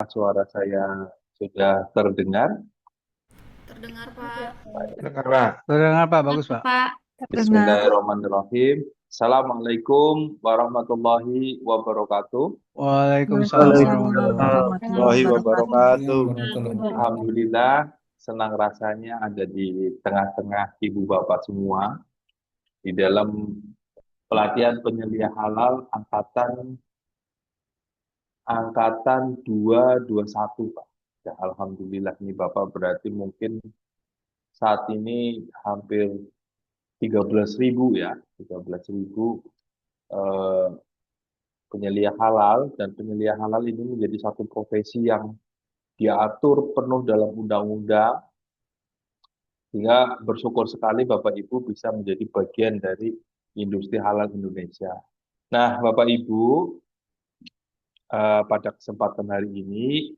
suara saya sudah terdengar? Terdengar, Pak. Dengar, Pak. Terdengar Pak, bagus Dengar, Pak. Pak. Terdengar. Bismillahirrahmanirrahim. Assalamualaikum warahmatullahi wabarakatuh. Waalaikumsalam Waalaikumsalam warahmatullahi warahmatullahi Warahmatullahi wabarakatuh. wabarakatuh. Alhamdulillah, senang rasanya ada di tengah-tengah ibu bapak semua di dalam pelatihan penyelia halal angkatan angkatan 221, Pak. Ya, Alhamdulillah ini Bapak berarti mungkin saat ini hampir 13.000 ya, 13.000 eh, penyelia halal, dan penyelia halal ini menjadi satu profesi yang diatur penuh dalam undang-undang, sehingga bersyukur sekali Bapak Ibu bisa menjadi bagian dari industri halal Indonesia. Nah, Bapak Ibu, pada kesempatan hari ini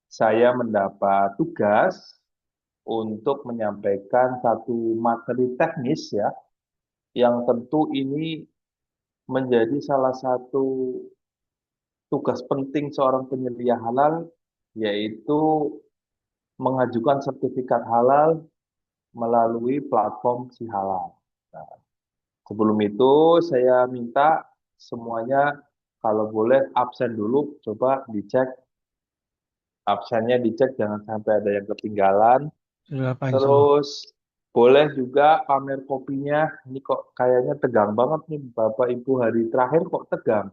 saya mendapat tugas untuk menyampaikan satu materi teknis ya, yang tentu ini menjadi salah satu tugas penting seorang penyelia halal, yaitu mengajukan sertifikat halal melalui platform Si Halal. Nah, sebelum itu saya minta semuanya kalau boleh absen dulu, coba dicek absennya, dicek jangan sampai ada yang ketinggalan. Sudah Pak, insya Allah. Terus boleh juga pamer kopinya. Ini kok kayaknya tegang banget nih Bapak Ibu, hari terakhir kok tegang.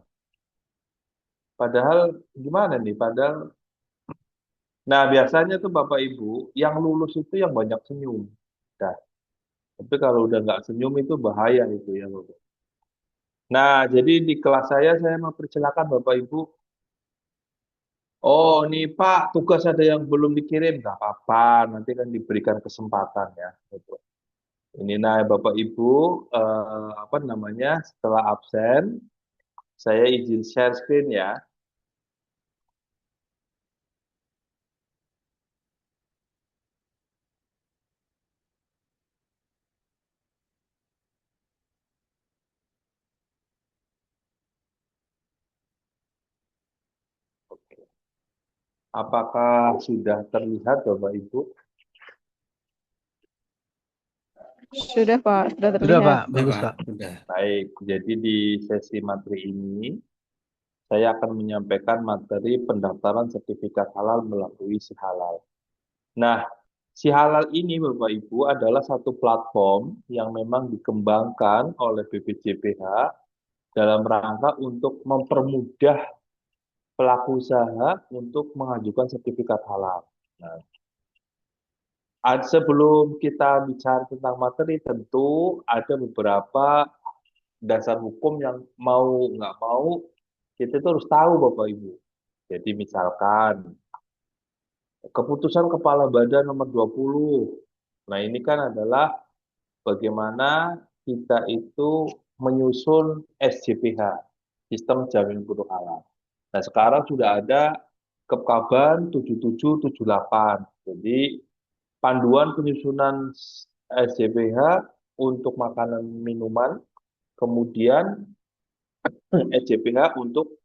Padahal gimana nih? Padahal, nah biasanya tuh Bapak Ibu yang lulus itu yang banyak senyum. Nah, tapi kalau udah nggak senyum itu bahaya itu ya Bapak. Nah, jadi di kelas saya mempersilakan Bapak Ibu. Oh, nih Pak, tugas ada yang belum dikirim. Nggak apa-apa, nanti kan diberikan kesempatan ya. Gitu. Ini nah Bapak Ibu, apa namanya, setelah absen, saya izin share screen ya. Oke. Apakah sudah terlihat Bapak Ibu? Sudah Pak, sudah Sudah terlihat. Pak, bagus Pak. Baik, jadi di sesi materi ini, saya akan menyampaikan materi pendaftaran sertifikat halal melalui Si Halal. Nah, Si Halal ini Bapak Ibu adalah satu platform yang memang dikembangkan oleh BPJPH dalam rangka untuk mempermudah pelaku usaha untuk mengajukan sertifikat halal. Nah, sebelum kita bicara tentang materi, tentu ada beberapa dasar hukum yang mau nggak mau kita itu harus tahu Bapak Ibu. Jadi misalkan keputusan Kepala Badan nomor 20. Nah, ini kan adalah bagaimana kita itu menyusun SJPH, Sistem Jaminan Produk Halal. Nah, sekarang sudah ada Kepkaban 7778. Jadi, panduan penyusunan SJPH untuk makanan minuman, kemudian SJPH untuk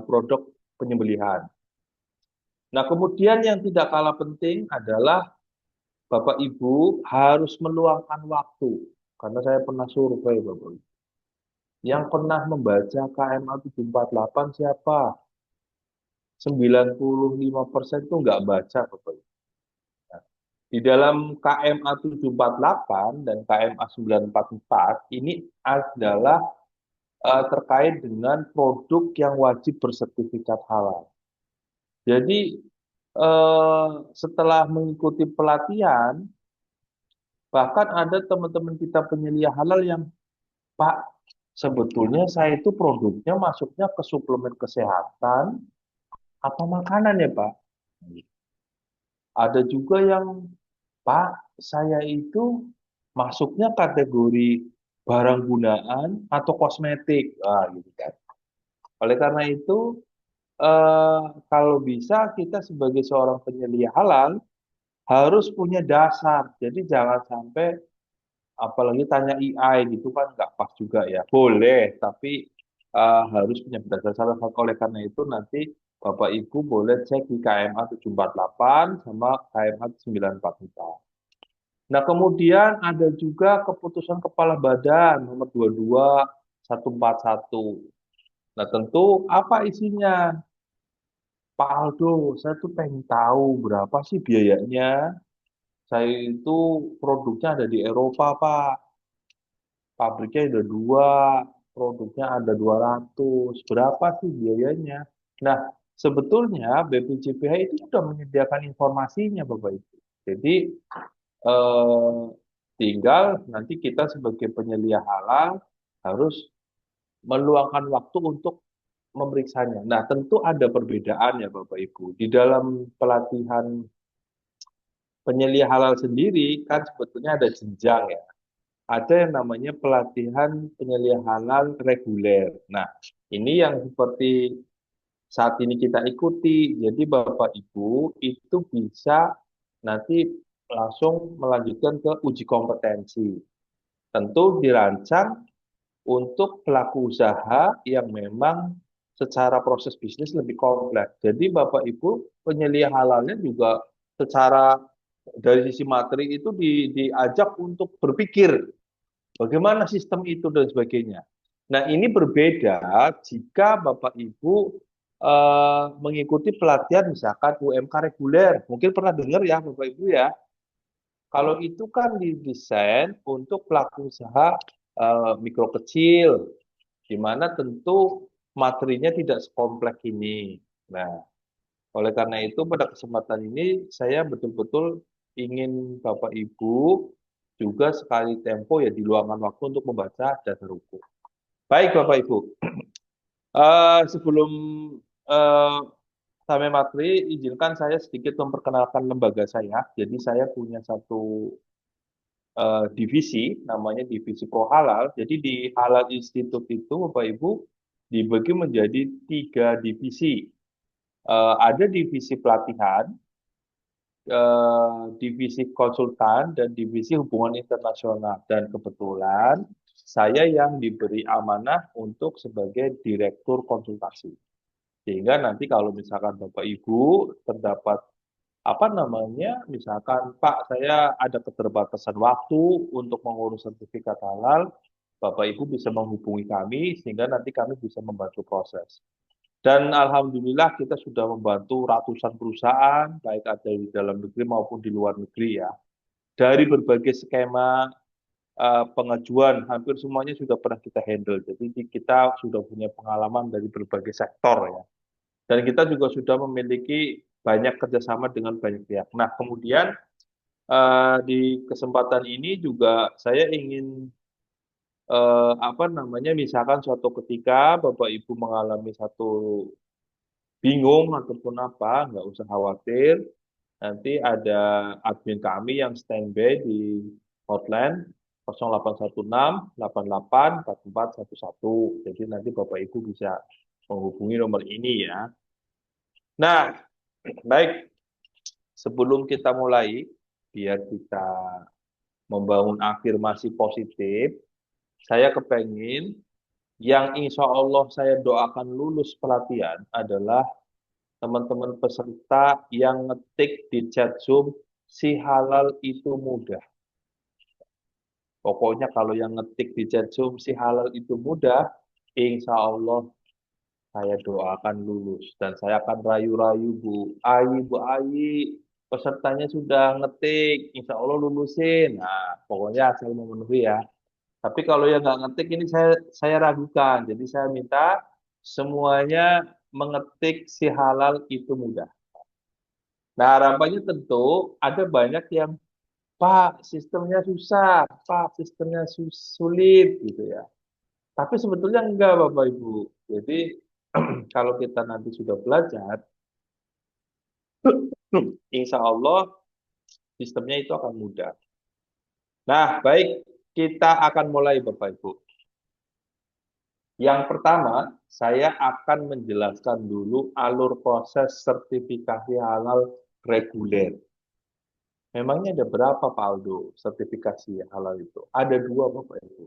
produk penyembelihan. Nah, kemudian yang tidak kalah penting adalah Bapak Ibu harus meluangkan waktu. Karena saya pernah survei Bapak Ibu. Yang pernah membaca KMA 748 siapa? 95% itu nggak baca Bapak Ibu. Nah, di dalam KMA 748 dan KMA 944 ini adalah terkait dengan produk yang wajib bersertifikat halal. Jadi setelah mengikuti pelatihan, bahkan ada teman-teman kita penyelia halal yang, Pak, sebetulnya saya itu produknya masuknya ke suplemen kesehatan atau makanan ya Pak? Ada juga yang, Pak, saya itu masuknya kategori barang gunaan atau kosmetik. Gitu kan. Oleh karena itu, kalau bisa kita sebagai seorang penyelia halal harus punya dasar. Jadi jangan sampai apalagi tanya AI gitu kan nggak pas juga ya. Boleh, tapi harus punya dasar. Oleh karena itu nanti Bapak Ibu boleh cek di KMA 748 sama KMA 944. Nah, kemudian ada juga keputusan Kepala Badan nomor 22141. Nah, tentu apa isinya? Pak Aldo, saya tuh pengen tahu berapa sih biayanya. Saya itu produknya ada di Eropa, Pak. Pabriknya ada dua, produknya ada 200. Berapa sih biayanya? Nah, sebetulnya BPJPH itu sudah menyediakan informasinya, Bapak Ibu. Jadi, eh, tinggal nanti kita sebagai penyelia halal harus meluangkan waktu untuk memeriksanya. Nah, tentu ada perbedaan ya Bapak Ibu. Di dalam pelatihan penyelia halal sendiri kan sebetulnya ada jenjang ya. Ada yang namanya pelatihan penyelia halal reguler. Nah, ini yang seperti saat ini kita ikuti. Jadi Bapak Ibu itu bisa nanti langsung melanjutkan ke uji kompetensi. Tentu dirancang untuk pelaku usaha yang memang secara proses bisnis lebih kompleks. Jadi Bapak Ibu penyelia halalnya juga secara dari sisi materi itu diajak untuk berpikir bagaimana sistem itu dan sebagainya. Nah, ini berbeda jika Bapak Ibu mengikuti pelatihan misalkan UMK reguler. Mungkin pernah dengar ya Bapak Ibu ya. Kalau itu kan didesain untuk pelaku usaha mikro kecil, di mana tentu materinya tidak sekompleks ini. Nah, oleh karena itu pada kesempatan ini saya betul-betul ingin Bapak Ibu juga sekali tempo ya diluangkan waktu untuk membaca dasar hukum. Baik Bapak Ibu, sebelum eh, sampai materi, izinkan saya sedikit memperkenalkan lembaga saya. Jadi saya punya satu divisi, namanya divisi Pro Halal. Jadi di Halal Institute itu Bapak Ibu dibagi menjadi 3 divisi. Ada divisi pelatihan, divisi konsultan, dan divisi hubungan internasional. Dan kebetulan saya yang diberi amanah untuk sebagai direktur konsultasi. Sehingga nanti kalau misalkan Bapak Ibu terdapat apa namanya, misalkan Pak saya ada keterbatasan waktu untuk mengurus sertifikat halal, Bapak Ibu bisa menghubungi kami sehingga nanti kami bisa membantu proses. Dan alhamdulillah kita sudah membantu ratusan perusahaan, baik ada di dalam negeri maupun di luar negeri ya. Dari berbagai skema pengajuan, hampir semuanya sudah pernah kita handle. Jadi kita sudah punya pengalaman dari berbagai sektor ya. Dan kita juga sudah memiliki banyak kerjasama dengan banyak pihak. Nah, kemudian di kesempatan ini juga saya ingin apa namanya, misalkan suatu ketika Bapak Ibu mengalami satu bingung ataupun apa, nggak usah khawatir. Nanti ada admin kami yang standby di hotline 0816 88 4411. Jadi nanti Bapak Ibu bisa menghubungi nomor ini ya. Nah, baik. Sebelum kita mulai, biar kita membangun afirmasi positif, saya kepengin yang insya Allah saya doakan lulus pelatihan adalah teman-teman peserta yang ngetik di chat Zoom, si halal itu mudah. Pokoknya kalau yang ngetik di chat Zoom, si halal itu mudah, insya Allah saya doakan lulus. Dan saya akan rayu-rayu Bu Ayi, pesertanya sudah ngetik, insya Allah lulusin. Nah, pokoknya saya memenuhi ya. Tapi kalau yang nggak ngetik ini saya ragukan. Jadi saya minta semuanya mengetik si halal itu mudah. Nah, harapannya tentu ada banyak yang Pak sistemnya susah, Pak sistemnya sulit gitu ya. Tapi sebetulnya enggak Bapak Ibu. Jadi kalau kita nanti sudah belajar, insya Allah sistemnya itu akan mudah. Nah, baik, kita akan mulai Bapak Ibu. Yang pertama, saya akan menjelaskan dulu alur proses sertifikasi halal reguler. Memangnya ada berapa Pak Aldo sertifikasi halal itu? Ada dua Bapak Ibu.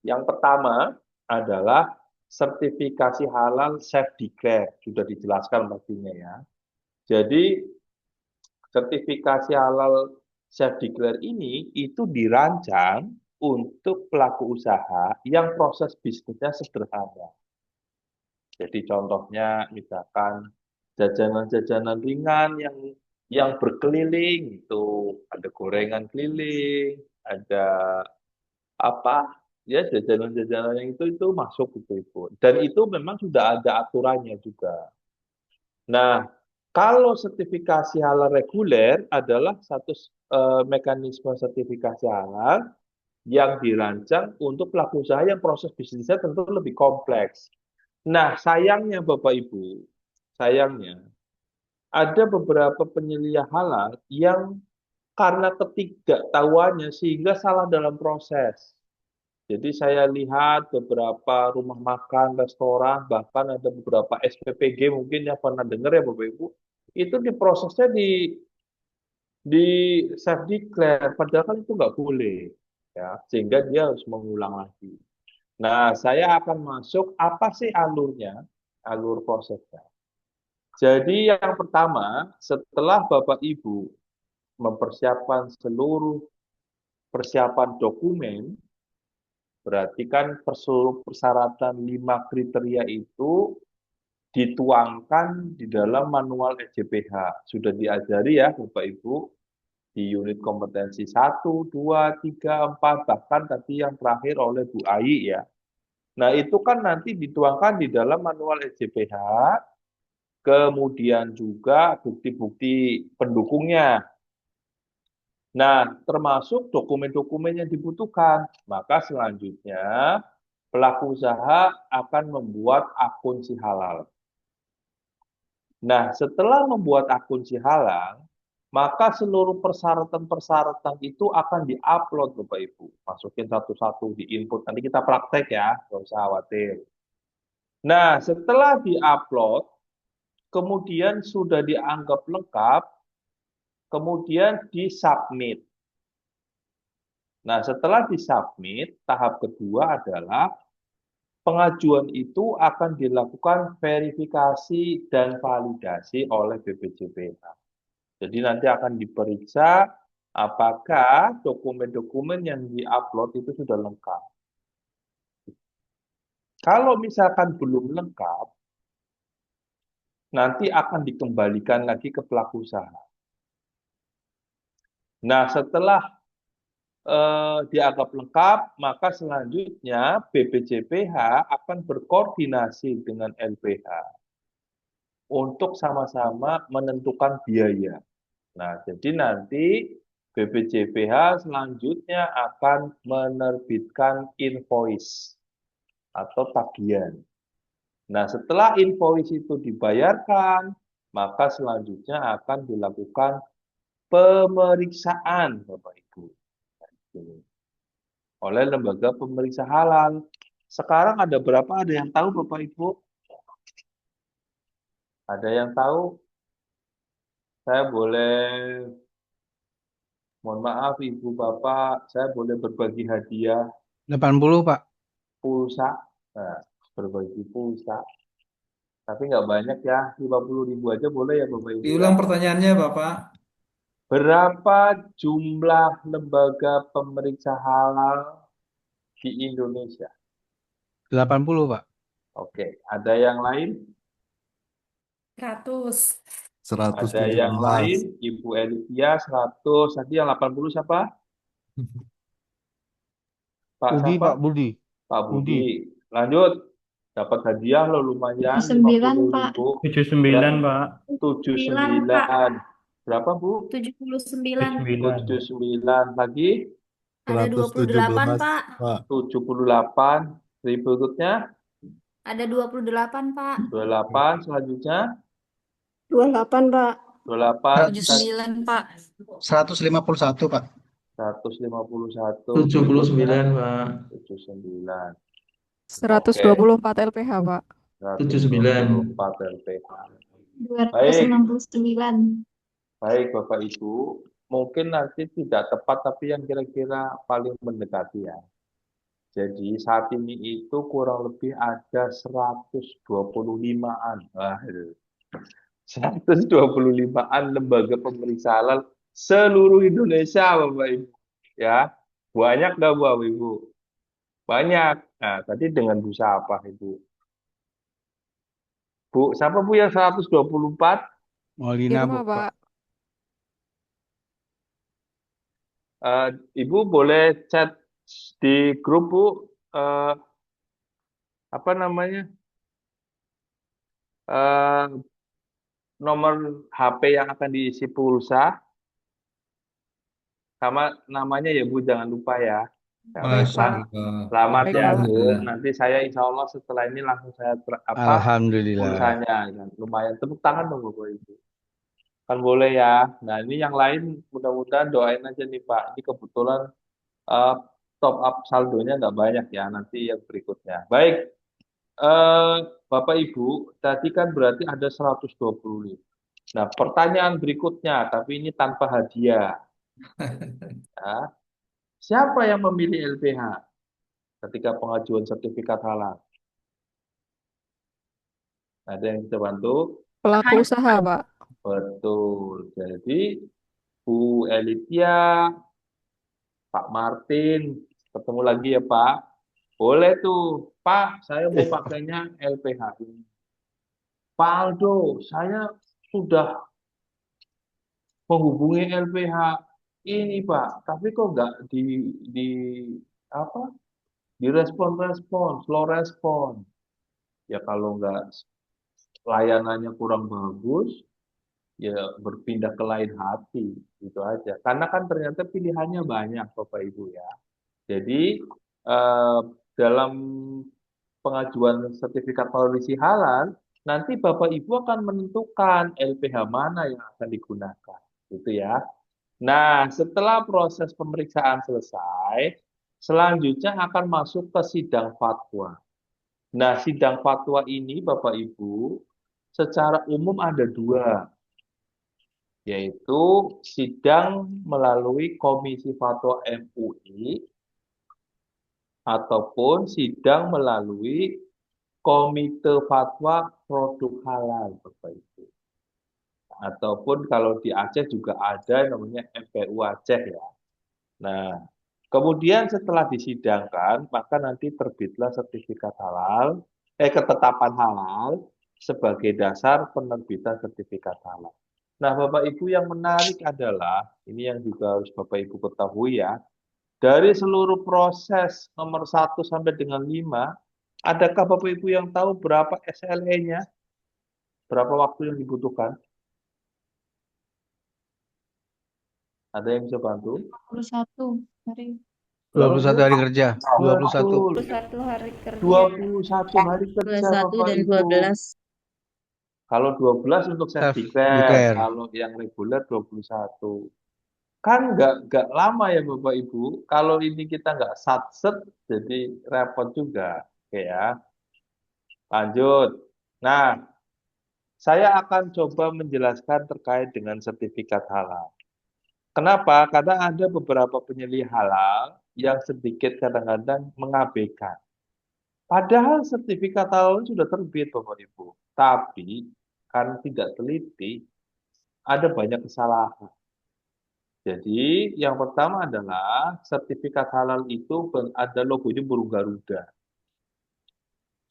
Yang pertama adalah sertifikasi halal self declare, sudah dijelaskan pastinya ya. Jadi sertifikasi halal self declare ini itu dirancang untuk pelaku usaha yang proses bisnisnya sederhana. Jadi contohnya misalkan jajanan-jajanan ringan yang berkeliling itu ada gorengan keliling, ada apa ya jajanan-jajanan yang itu masuk itu. Dan itu memang sudah ada aturannya juga. Nah, kalau sertifikasi halal reguler adalah satu mekanisme sertifikasi halal yang dirancang untuk pelaku usaha yang proses bisnisnya tentu lebih kompleks. Nah, sayangnya Bapak Ibu, sayangnya ada beberapa penyelia halal yang karena ketidaktahuannya sehingga salah dalam proses. Jadi saya lihat beberapa rumah makan, restoran, bahkan ada beberapa SPPG mungkin yang pernah dengar ya Bapak Ibu, itu diprosesnya di self declare, padahal kan itu nggak boleh, ya, sehingga dia harus mengulang lagi. Nah, saya akan masuk apa sih alurnya, alur prosesnya. Jadi yang pertama, setelah Bapak Ibu mempersiapkan seluruh persiapan dokumen, berarti kan seluruh persyaratan 5 kriteria itu dituangkan di dalam manual SJPH. Sudah diajari ya Bapak Ibu di unit kompetensi 1, 2, 3, 4, bahkan tadi yang terakhir oleh Bu Ayi ya. Nah itu kan nanti dituangkan di dalam manual SJPH, kemudian juga bukti-bukti pendukungnya. Nah, termasuk dokumen-dokumen yang dibutuhkan. Maka selanjutnya pelaku usaha akan membuat akun si halal. Nah, setelah membuat akun si halal, maka seluruh persyaratan-persyaratan itu akan diupload Bapak Ibu. Masukin satu-satu di input. Nanti kita praktek ya, nggak usah khawatir. Nah, setelah diupload, kemudian sudah dianggap lengkap, kemudian disubmit. Nah, setelah disubmit, tahap kedua adalah pengajuan itu akan dilakukan verifikasi dan validasi oleh BPJPH. Jadi nanti akan diperiksa apakah dokumen-dokumen yang diupload itu sudah lengkap. Kalau misalkan belum lengkap, nanti akan dikembalikan lagi ke pelaku usaha. Nah, setelah dianggap lengkap, maka selanjutnya BPJPH akan berkoordinasi dengan LBH untuk sama-sama menentukan biaya. Nah, jadi nanti BPJPH selanjutnya akan menerbitkan invoice atau tagihan. Nah, setelah invoice itu dibayarkan, maka selanjutnya akan dilakukan pemeriksaan, Bapak Ibu, oleh lembaga pemeriksa halal. Sekarang ada berapa? Ada yang tahu, Bapak Ibu? Ada yang tahu? Saya boleh, mohon maaf Ibu Bapak, saya boleh berbagi hadiah 80, Pak. pulsa. Nah, berbagi pulsa. Tapi nggak banyak ya, 50.000 aja boleh ya Bapak Ibu ya. Diulang pertanyaannya, Bapak. Berapa jumlah lembaga pemeriksa halal di Indonesia? 80, Pak. Oke, ada yang lain? 100. Ada yang 117. lain? Ibu Elivia 100. Tadi yang 80 siapa? Pak Budi, siapa? Pak Budi. Pak Budi. Budi. Lanjut. Dapat hadiah loh lumayan. 79, Pak. 79, Pak. 79. Berapa, Bu? 79. 79. Lagi? Ada 28, 117, Pak. Pak. 78. Berikutnya? Ada 28, Pak. 28. Selanjutnya? 28, Pak. 28. 79, Pak. 151, Pak. 151. 79, Pak. 79. 124 LPH, Pak. 79. 124 LPH. 269. Baik, Bapak Ibu. Mungkin nanti tidak tepat, tapi yang kira-kira paling mendekati ya. Jadi saat ini itu kurang lebih ada 125-an. Wah, 125-an lembaga pemeriksa halal seluruh Indonesia, Bapak Ibu. Ya, banyak nggak Bapak Ibu? Banyak. Nah, tadi dengan Bu siapa Ibu? Bu, siapa Bu yang 124? Maulina, Irma, Pak. Pak. Eh, Ibu boleh chat di grup Bu, eh, apa namanya? Eh, nomor HP yang akan diisi pulsa sama namanya ya Bu, jangan lupa ya. Ya, Baik, Masya Pak. selamat Baik, ya Pak. Bu. Allah. Nanti saya insya Allah setelah ini langsung saya Alhamdulillah. pulsanya. Kan. Lumayan tepuk tangan dong Bapak Ibu. Kan boleh ya. Nah ini yang lain mudah-mudahan doain aja nih Pak. Ini kebetulan eh, top up saldonya nggak banyak ya. Nanti yang berikutnya. Baik, eh, Bapak Ibu, tadi kan berarti ada 125. Nah, pertanyaan berikutnya, tapi ini tanpa hadiah. Ya. Siapa yang memilih LPH ketika pengajuan sertifikat halal? Ada yang bisa bantu? Pelaku usaha, Pak. Betul. Jadi, Bu Elitia, Pak Martin, ketemu lagi ya Pak. Boleh tuh, Pak, saya mau pakainya LPH ini. Pak Aldo, saya sudah menghubungi LPH ini Pak, tapi kok nggak di apa? Direspon-respon, slow respon. Ya kalau nggak layanannya kurang bagus, ya berpindah ke lain hati, gitu aja. Karena kan ternyata pilihannya banyak, Bapak Ibu ya. Jadi dalam pengajuan sertifikat produksi halal, nanti Bapak Ibu akan menentukan LPH mana yang akan digunakan, gitu ya. Nah, setelah proses pemeriksaan selesai, selanjutnya akan masuk ke sidang fatwa. Nah, sidang fatwa ini Bapak Ibu secara umum ada dua, yaitu sidang melalui Komisi Fatwa MUI ataupun sidang melalui Komite Fatwa Produk Halal, Bapak Ibu. Ataupun kalau di Aceh juga ada namanya MPU Aceh ya. Nah, kemudian setelah disidangkan, maka nanti terbitlah sertifikat halal, ketetapan halal sebagai dasar penerbitan sertifikat halal. Nah, Bapak Ibu yang menarik adalah, ini yang juga harus Bapak Ibu ketahui ya, dari seluruh proses nomor 1 sampai dengan 5, adakah Bapak Ibu yang tahu berapa SLE-nya? Berapa waktu yang dibutuhkan? Ada yang bisa bantu? 21 hari. 21 hari kerja. 21. Betul. 21 hari kerja. 21 hari kerja 21 Bapak dan Ibu. 12. Kalau 12 untuk self Self declare, declare. kalau yang reguler 21. Kan nggak lama ya Bapak Ibu. Kalau ini kita nggak satset, jadi repot juga. Oke ya, lanjut. Nah, saya akan coba menjelaskan terkait dengan sertifikat halal. Kenapa? Karena ada beberapa penyelih halal yang sedikit kadang-kadang mengabaikan. Padahal sertifikat halal sudah terbit, Bapak Ibu. Tapi, kan tidak teliti, ada banyak kesalahan. Jadi, yang pertama adalah sertifikat halal itu ada logonya burung Garuda.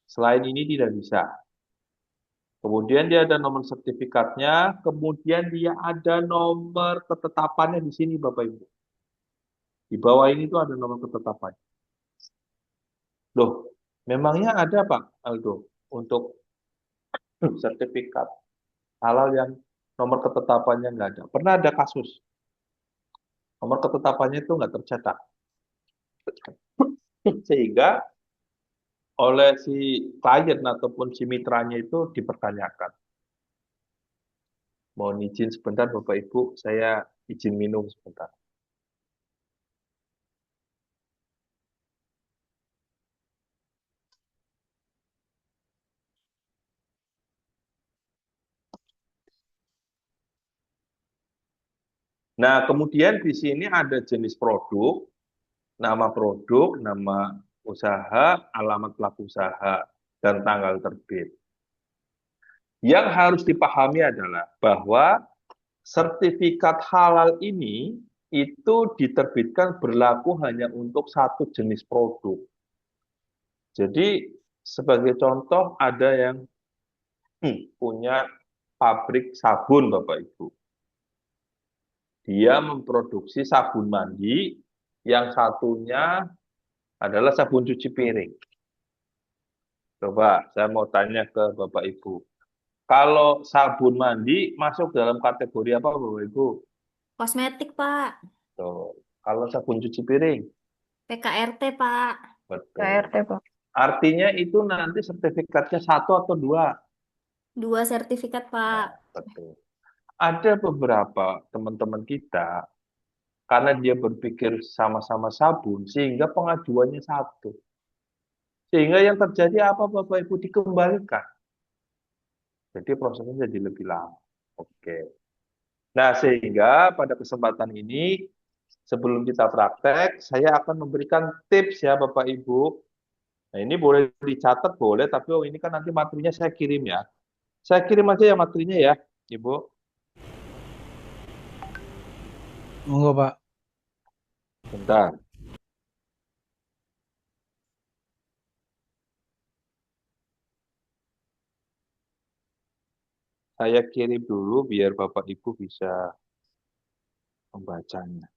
Selain ini tidak bisa. Kemudian dia ada nomor sertifikatnya, kemudian dia ada nomor ketetapannya di sini Bapak Ibu. Di bawah ini tuh ada nomor ketetapan. Loh, memangnya ada Pak Aldo untuk sertifikat halal yang nomor ketetapannya nggak ada? Pernah ada kasus, nomor ketetapannya itu nggak tercetak. Sehingga oleh si klien ataupun si mitranya itu dipertanyakan. Mohon izin sebentar Bapak Ibu, saya izin minum sebentar. Nah, kemudian di sini ada jenis produk, nama usaha, alamat pelaku usaha, dan tanggal terbit. Yang harus dipahami adalah bahwa sertifikat halal ini itu diterbitkan berlaku hanya untuk satu jenis produk. Jadi sebagai contoh ada yang punya pabrik sabun Bapak Ibu. Dia memproduksi sabun mandi, yang satunya adalah sabun cuci piring. Coba saya mau tanya ke Bapak Ibu. Kalau sabun mandi masuk dalam kategori apa Bapak Ibu? Kosmetik, Pak. Tuh. Kalau sabun cuci piring? PKRT, Pak. Betul. KRT, Pak. Artinya itu nanti sertifikatnya 1 atau 2? 2 sertifikat, Pak. Betul. Ada beberapa teman-teman kita, karena dia berpikir sama-sama sabun, sehingga pengajuannya satu. Sehingga yang terjadi apa Bapak Ibu? Dikembalikan. Jadi prosesnya jadi lebih lama. Oke. Nah, sehingga pada kesempatan ini, sebelum kita praktek, saya akan memberikan tips ya Bapak Ibu. Nah, ini boleh dicatat, boleh, tapi ini kan nanti materinya saya kirim ya. Saya kirim aja ya materinya ya, Ibu. Monggo, Pak. Bentar. Saya kirim dulu biar Bapak Ibu bisa membacanya.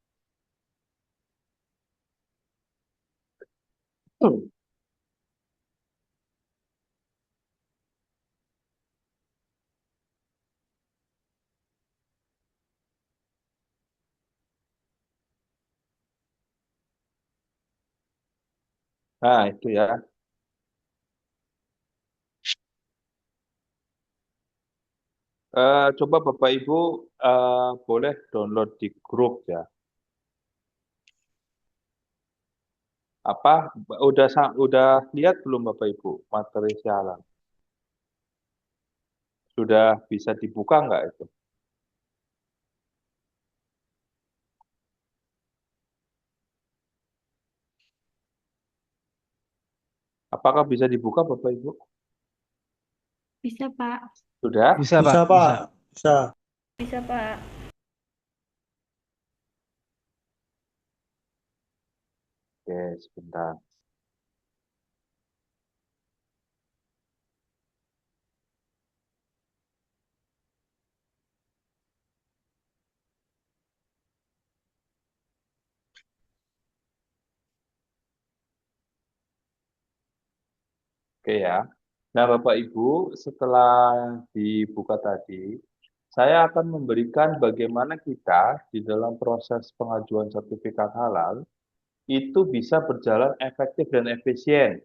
Nah, itu ya. Coba Bapak Ibu boleh download di grup ya. Apa udah lihat belum Bapak Ibu materi siaran? Sudah bisa dibuka nggak itu? Apakah bisa dibuka Bapak Ibu? Bisa, Pak. Sudah? Bisa, Pak. Bisa, Pak. Bisa. Bisa, Pak. Oke, sebentar. Oke ya. Nah, Bapak Ibu, setelah dibuka tadi, saya akan memberikan bagaimana kita di dalam proses pengajuan sertifikat halal itu bisa berjalan efektif dan efisien.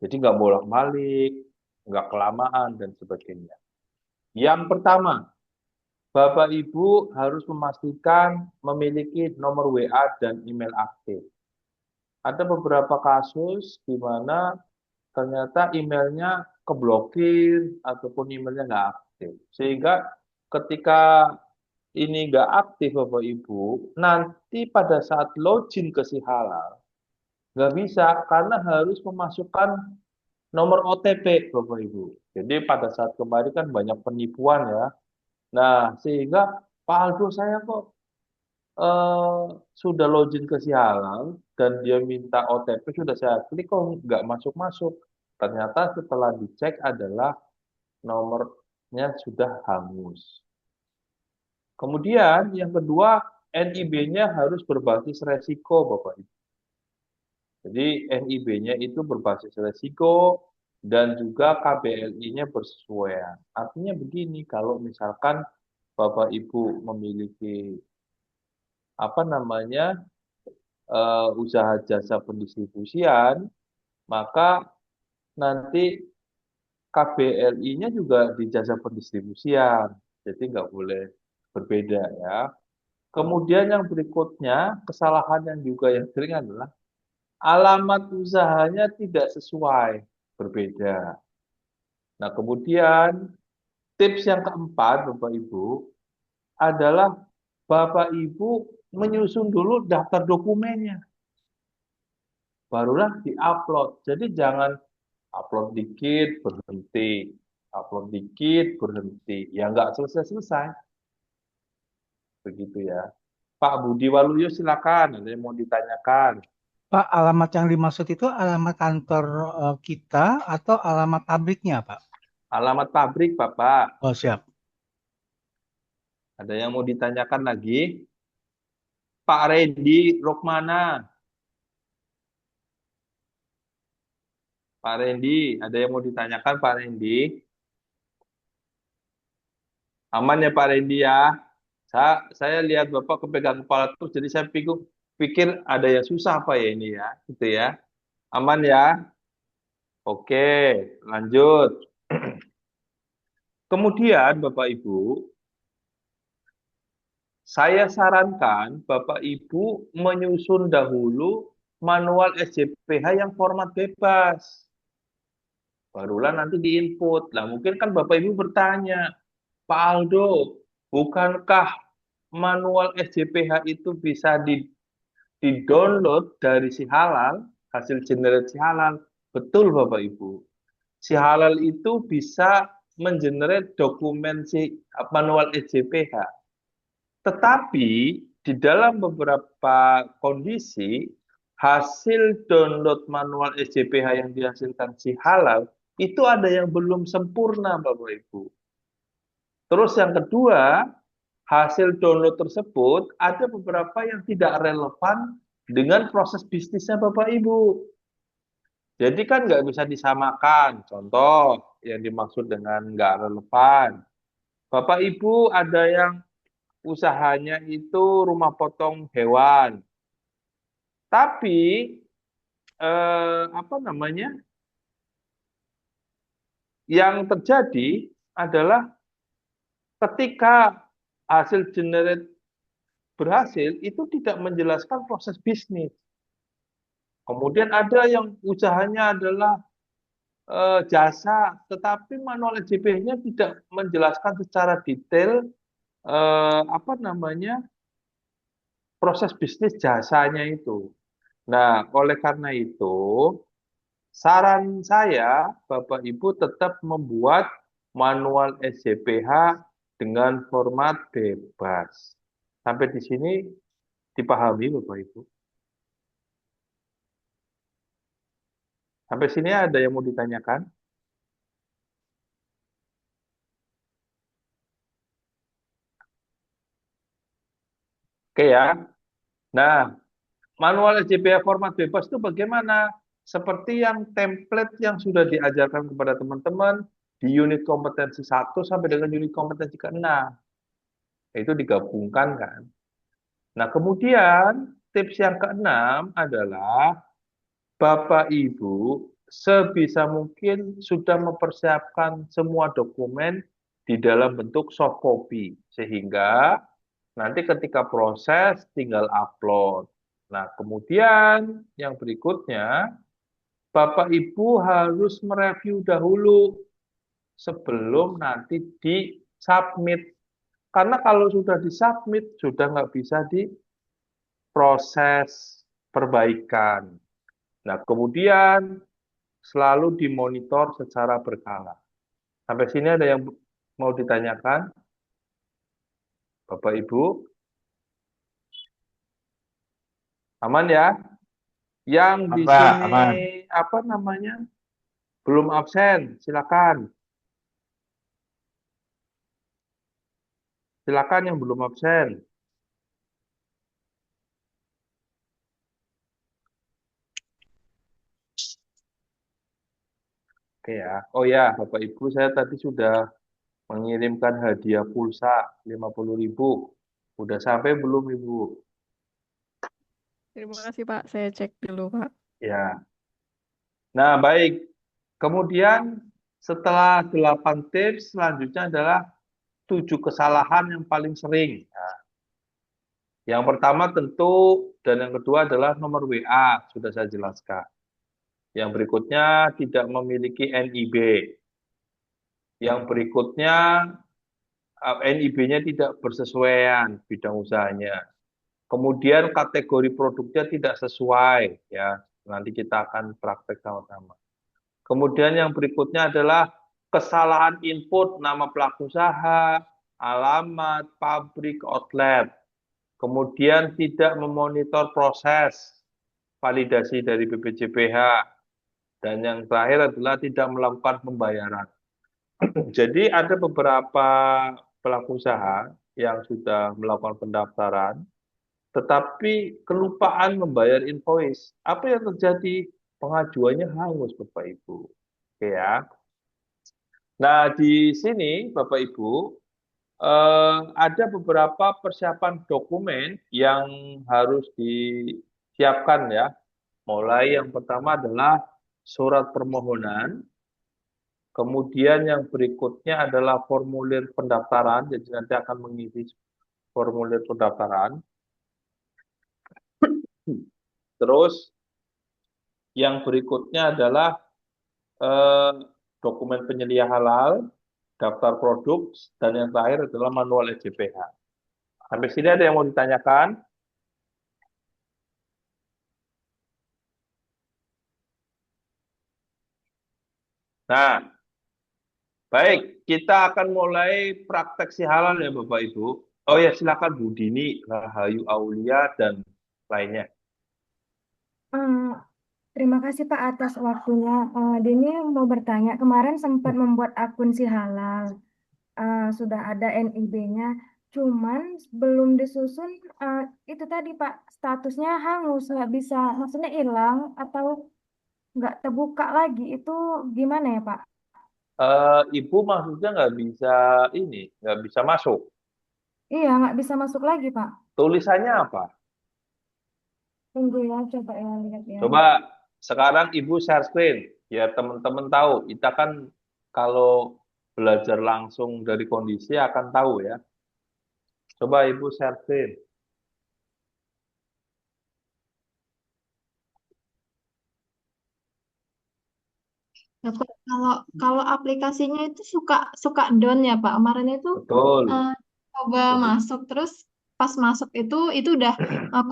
Jadi nggak bolak-balik, nggak kelamaan, dan sebagainya. Yang pertama, Bapak Ibu harus memastikan memiliki nomor WA dan email aktif. Ada beberapa kasus di mana ternyata emailnya keblokir ataupun emailnya nggak aktif. Sehingga ketika ini nggak aktif Bapak Ibu, nanti pada saat login ke si halal, nggak bisa karena harus memasukkan nomor OTP Bapak Ibu. Jadi pada saat kemarin kan banyak penipuan ya. Nah, sehingga Pak Aldo saya kok sudah login ke si halal dan dia minta OTP sudah saya klik kok nggak masuk-masuk. Ternyata setelah dicek adalah nomornya sudah hangus. Kemudian yang kedua, NIB-nya harus berbasis resiko Bapak Ibu. Jadi NIB-nya itu berbasis resiko dan juga KBLI-nya bersesuaian. Artinya begini, kalau misalkan Bapak Ibu memiliki usaha jasa pendistribusian, maka nanti KBLI-nya juga di jasa pendistribusian. Jadi nggak boleh berbeda ya. Kemudian yang berikutnya, kesalahan yang juga yang sering adalah alamat usahanya tidak sesuai, berbeda. Nah, kemudian tips yang keempat, Bapak Ibu, adalah Bapak Ibu menyusun dulu daftar dokumennya. barulah diupload. Jadi jangan upload dikit berhenti, upload dikit berhenti, ya nggak selesai-selesai. Begitu ya. Pak Budi Waluyo silakan, ada yang mau ditanyakan. Pak, alamat yang dimaksud itu alamat kantor kita atau alamat pabriknya, Pak? Alamat pabrik, Bapak. Oh, siap. Ada yang mau ditanyakan lagi? Pak Randy Rokmana. Pak Randy, ada yang mau ditanyakan Pak Randy? Aman ya Pak Randy ya? Saya lihat Bapak kepegang kepala terus, jadi saya pikir ada yang susah apa ya ini ya, gitu ya. Aman ya? Oke, lanjut. Kemudian Bapak Ibu, saya sarankan Bapak Ibu menyusun dahulu manual SJPH yang format bebas. Barulah nanti diinput. Nah, mungkin kan Bapak Ibu bertanya, Pak Aldo, bukankah manual SJPH itu bisa di-download dari si halal, hasil generate si halal? Betul Bapak Ibu. Si halal itu bisa mengenerate dokumen si manual SJPH. Tetapi di dalam beberapa kondisi, hasil download manual SJPH yang dihasilkan si halal, itu ada yang belum sempurna Bapak Ibu. Terus yang kedua, hasil download tersebut ada beberapa yang tidak relevan dengan proses bisnisnya Bapak Ibu. Jadi kan nggak bisa disamakan. Contoh yang dimaksud dengan nggak relevan. Bapak Ibu ada yang usahanya itu rumah potong hewan. Tapi apa namanya? Yang terjadi adalah ketika hasil generate berhasil itu tidak menjelaskan proses bisnis. Kemudian ada yang usahanya adalah jasa, tetapi manual SJP-nya tidak menjelaskan secara detail apa namanya proses bisnis jasanya itu. Nah, oleh karena itu, saran saya Bapak Ibu tetap membuat manual SJPH dengan format bebas. Sampai di sini dipahami Bapak Ibu. Sampai sini ada yang mau ditanyakan? Oke ya. Nah, manual SJPH format bebas itu bagaimana? Seperti yang template yang sudah diajarkan kepada teman-teman di unit kompetensi 1 sampai dengan unit kompetensi ke-6. Itu digabungkan kan. Nah, kemudian tips yang ke-6 adalah Bapak Ibu sebisa mungkin sudah mempersiapkan semua dokumen di dalam bentuk soft copy sehingga nanti ketika proses tinggal upload. Nah, kemudian yang berikutnya Bapak Ibu harus mereview dahulu sebelum nanti di-submit. Karena kalau sudah di-submit, sudah nggak bisa diproses perbaikan. Nah, kemudian selalu dimonitor secara berkala. Sampai sini ada yang mau ditanyakan? Bapak Ibu? Aman ya? Yang di sini apa namanya? Belum absen, silakan. Silakan yang belum absen. Oke ya. Oh ya, Bapak Ibu, saya tadi sudah mengirimkan hadiah pulsa 50.000. Udah sampai belum, Ibu? Terima kasih Pak, saya cek dulu Pak. Ya. Nah, baik. Kemudian setelah 8 tips, selanjutnya adalah 7 kesalahan yang paling sering. Nah, yang pertama tentu, dan yang kedua adalah nomor WA, sudah saya jelaskan. Yang berikutnya tidak memiliki NIB. Yang berikutnya NIB-nya tidak bersesuaian bidang usahanya. Kemudian kategori produknya tidak sesuai, ya. Nanti kita akan praktek sama-sama. Kemudian yang berikutnya adalah kesalahan input nama pelaku usaha, alamat, pabrik, outlet. Kemudian tidak memonitor proses validasi dari BPJPH. Dan yang terakhir adalah tidak melakukan pembayaran. Jadi ada beberapa pelaku usaha yang sudah melakukan pendaftaran, tetapi kelupaan membayar invoice. Apa yang terjadi? Pengajuannya hangus, Bapak Ibu. Oke ya. Nah, di sini Bapak Ibu, ada beberapa persiapan dokumen yang harus disiapkan ya. Mulai yang pertama adalah surat permohonan, kemudian yang berikutnya adalah formulir pendaftaran, jadi nanti akan mengisi formulir pendaftaran. Terus yang berikutnya adalah dokumen penyelia halal, daftar produk, dan yang terakhir adalah manual SJPH. Sampai sini ada yang mau ditanyakan? Nah, baik, kita akan mulai praktek si halal ya Bapak Ibu. Oh ya, silakan Bu Dini, Rahayu Aulia, dan lainnya. Eh, Terima kasih Pak atas waktunya. Dini mau bertanya, kemarin sempat membuat akun si halal. Sudah ada NIB-nya, cuman belum disusun. Itu tadi Pak, statusnya hangus, nggak bisa, maksudnya hilang atau nggak terbuka lagi. Itu gimana ya Pak? Ibu maksudnya nggak bisa masuk. Iya, nggak bisa masuk lagi Pak. Tulisannya apa? Tunggu ya, coba ya lihat ya. Coba sekarang Ibu share screen, ya teman-teman tahu. Kita kan kalau belajar langsung dari kondisi akan tahu ya. Coba Ibu share screen. Ya, Pak, kalau aplikasinya itu suka suka down ya Pak. Kemarin itu Betul. coba Betul. masuk terus pas masuk itu udah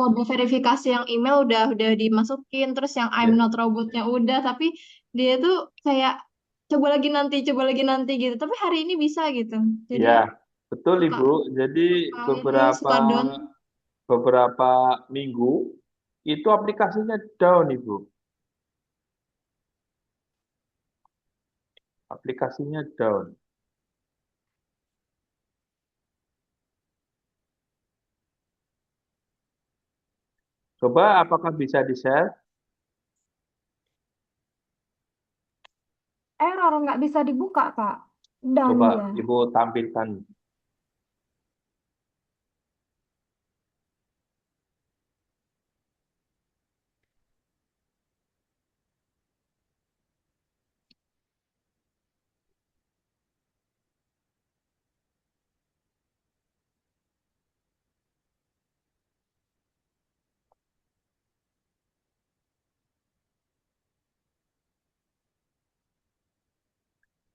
kode verifikasi yang email udah dimasukin terus yang I'm Ya. not robotnya udah tapi dia tuh kayak coba lagi nanti gitu. Tapi hari ini bisa gitu. Jadi Ya, betul suka Ibu. Jadi ini suka down. beberapa minggu itu aplikasinya down Ibu. Aplikasinya down. Coba apakah bisa di-share? Error, nggak bisa dibuka Pak. Down Coba dia. Ibu tampilkan.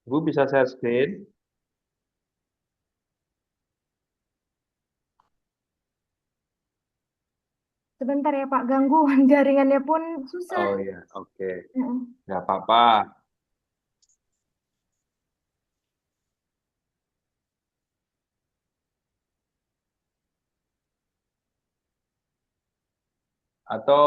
Ibu bisa share screen? Sebentar ya Pak, gangguan jaringannya pun susah. Oh ya, oke. Mm-mm. Nggak apa-apa. Atau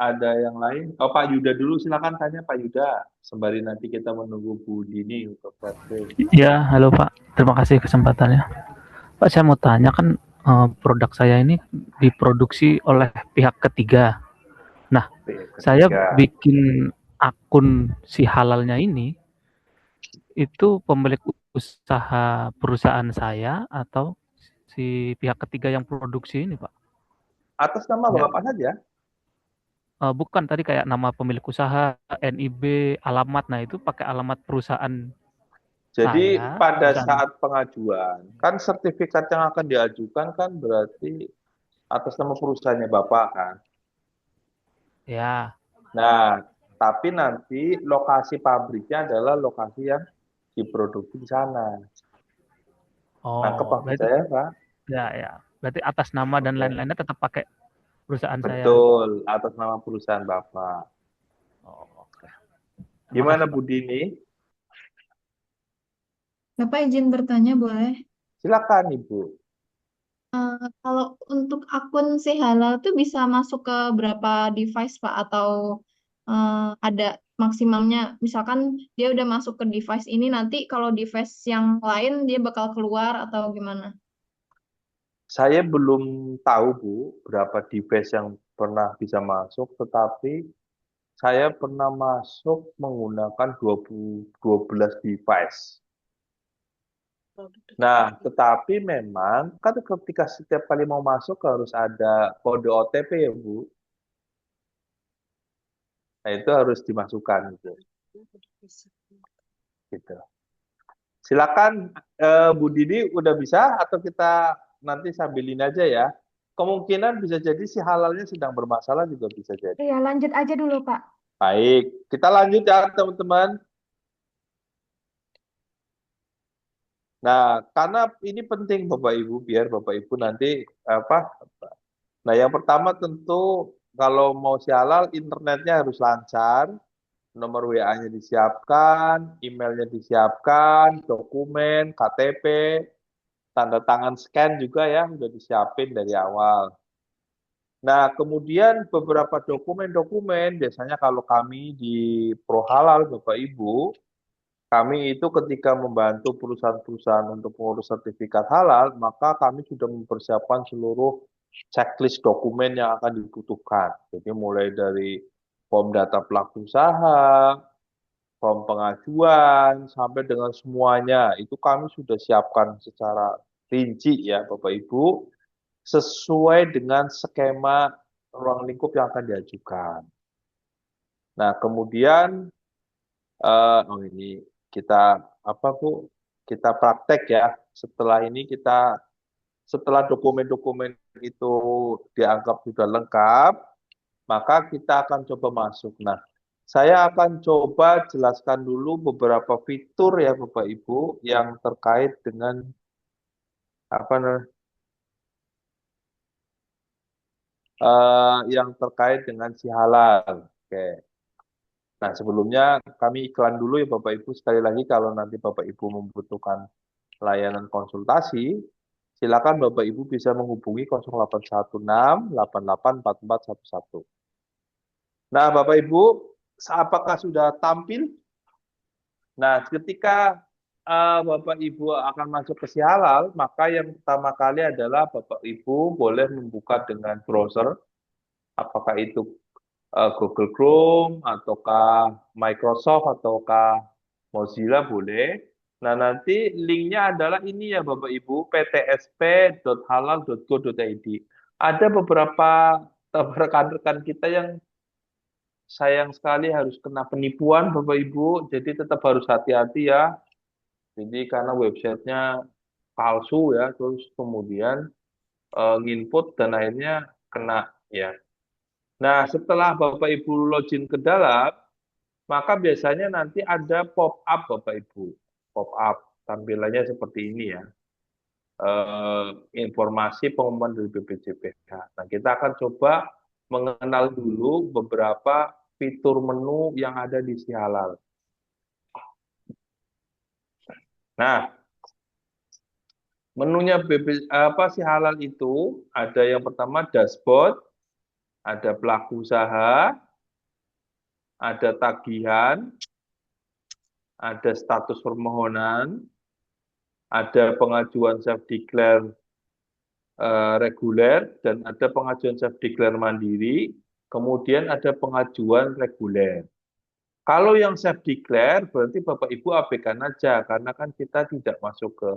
ada yang lain? Oh, Pak Yuda dulu, silakan tanya Pak Yuda. Sembari nanti kita menunggu Bu Dini untuk share screen. Ya, halo Pak. Terima kasih kesempatannya. Pak, saya mau tanya kan produk saya ini diproduksi oleh pihak ketiga. Nah, saya bikin akun si halalnya ini itu pemilik usaha perusahaan saya atau si pihak ketiga yang produksi ini, Pak? Atas nama Ya. Bapak saja? Bukan tadi kayak nama pemilik usaha, NIB, alamat. Nah, itu pakai alamat perusahaan Jadi saya. pada saat pengajuan, kan sertifikat yang akan diajukan kan berarti atas nama perusahaannya Bapak kan? Ya. Nah, tapi nanti lokasi pabriknya adalah lokasi yang diproduksi di sana. Nangkep Oh, maksud saya, Pak? ya. Berarti atas nama dan Oke. lain-lainnya tetap pakai perusahaan saya. Betul, atas nama perusahaan Bapak. Terima Gimana kasih, Pak. Bu Dini? Bapak izin bertanya boleh? Silakan Ibu. Kalau untuk akun si halal tuh bisa masuk ke berapa device Pak? Atau ada maksimumnya? Misalkan dia udah masuk ke device ini, nanti kalau device yang lain dia bakal keluar atau gimana? Saya belum tahu Bu berapa device yang pernah bisa masuk, tetapi saya pernah masuk menggunakan 12 device. Nah, tetapi memang kan ketika setiap kali mau masuk harus ada kode OTP ya Bu. Nah, itu harus dimasukkan gitu. Gitu. Silakan Bu Didi udah bisa atau kita nanti sambilin aja ya. Kemungkinan bisa jadi si halalnya sedang bermasalah juga bisa jadi. Iya, lanjut aja dulu, Pak. Baik, kita lanjut ya teman-teman. Nah, karena ini penting Bapak Ibu biar Bapak Ibu nanti apa? Nah, yang pertama tentu kalau mau si halal internetnya harus lancar, nomor WA-nya disiapkan, emailnya disiapkan, dokumen, KTP, tanda tangan scan juga ya udah disiapin dari awal. Nah, kemudian beberapa dokumen-dokumen biasanya kalau kami di Pro Halal Bapak Ibu, kami itu ketika membantu perusahaan-perusahaan untuk mengurus sertifikat halal, maka kami sudah mempersiapkan seluruh checklist dokumen yang akan dibutuhkan. Jadi mulai dari form data pelaku usaha, form pengajuan, sampai dengan semuanya, itu kami sudah siapkan secara rinci ya Bapak Ibu, sesuai dengan skema ruang lingkup yang akan diajukan. Nah, kemudian oh ini kita apa Bu? Kita praktek ya. Setelah ini setelah dokumen-dokumen itu dianggap sudah lengkap, maka kita akan coba masuk. Nah, saya akan coba jelaskan dulu beberapa fitur ya Bapak Ibu yang terkait dengan apa namanya? Yang terkait dengan si halal. Oke. Nah, sebelumnya kami iklan dulu ya Bapak Ibu. Sekali lagi kalau nanti Bapak Ibu membutuhkan layanan konsultasi, silakan Bapak Ibu bisa menghubungi 0816 88 4411. Nah, Bapak Ibu, apakah sudah tampil? Nah, ketika Bapak Ibu akan masuk ke si halal, maka yang pertama kali adalah Bapak Ibu boleh membuka dengan browser, apakah itu Google Chrome, ataukah Microsoft, ataukah Mozilla boleh. Nah, nanti linknya adalah ini ya Bapak Ibu, ptsp.halal.go.id. Ada beberapa rekan-rekan kita yang sayang sekali harus kena penipuan Bapak Ibu, jadi tetap harus hati-hati ya. Jadi karena websitenya palsu ya, terus kemudian nginput dan akhirnya kena ya. Nah, setelah Bapak Ibu login ke dalam, maka biasanya nanti ada pop-up Bapak Ibu. Pop-up tampilannya seperti ini ya. Informasi pengumuman dari BPJPH. Nah, kita akan coba mengenal dulu beberapa fitur menu yang ada di si halal. Nah, menunya si halal itu ada yang pertama dashboard, ada pelaku usaha, ada tagihan, ada status permohonan, ada pengajuan self-declare reguler, dan ada pengajuan self-declare mandiri, kemudian ada pengajuan reguler. Kalau yang self-declare berarti Bapak Ibu abaikan aja, karena kan kita tidak masuk ke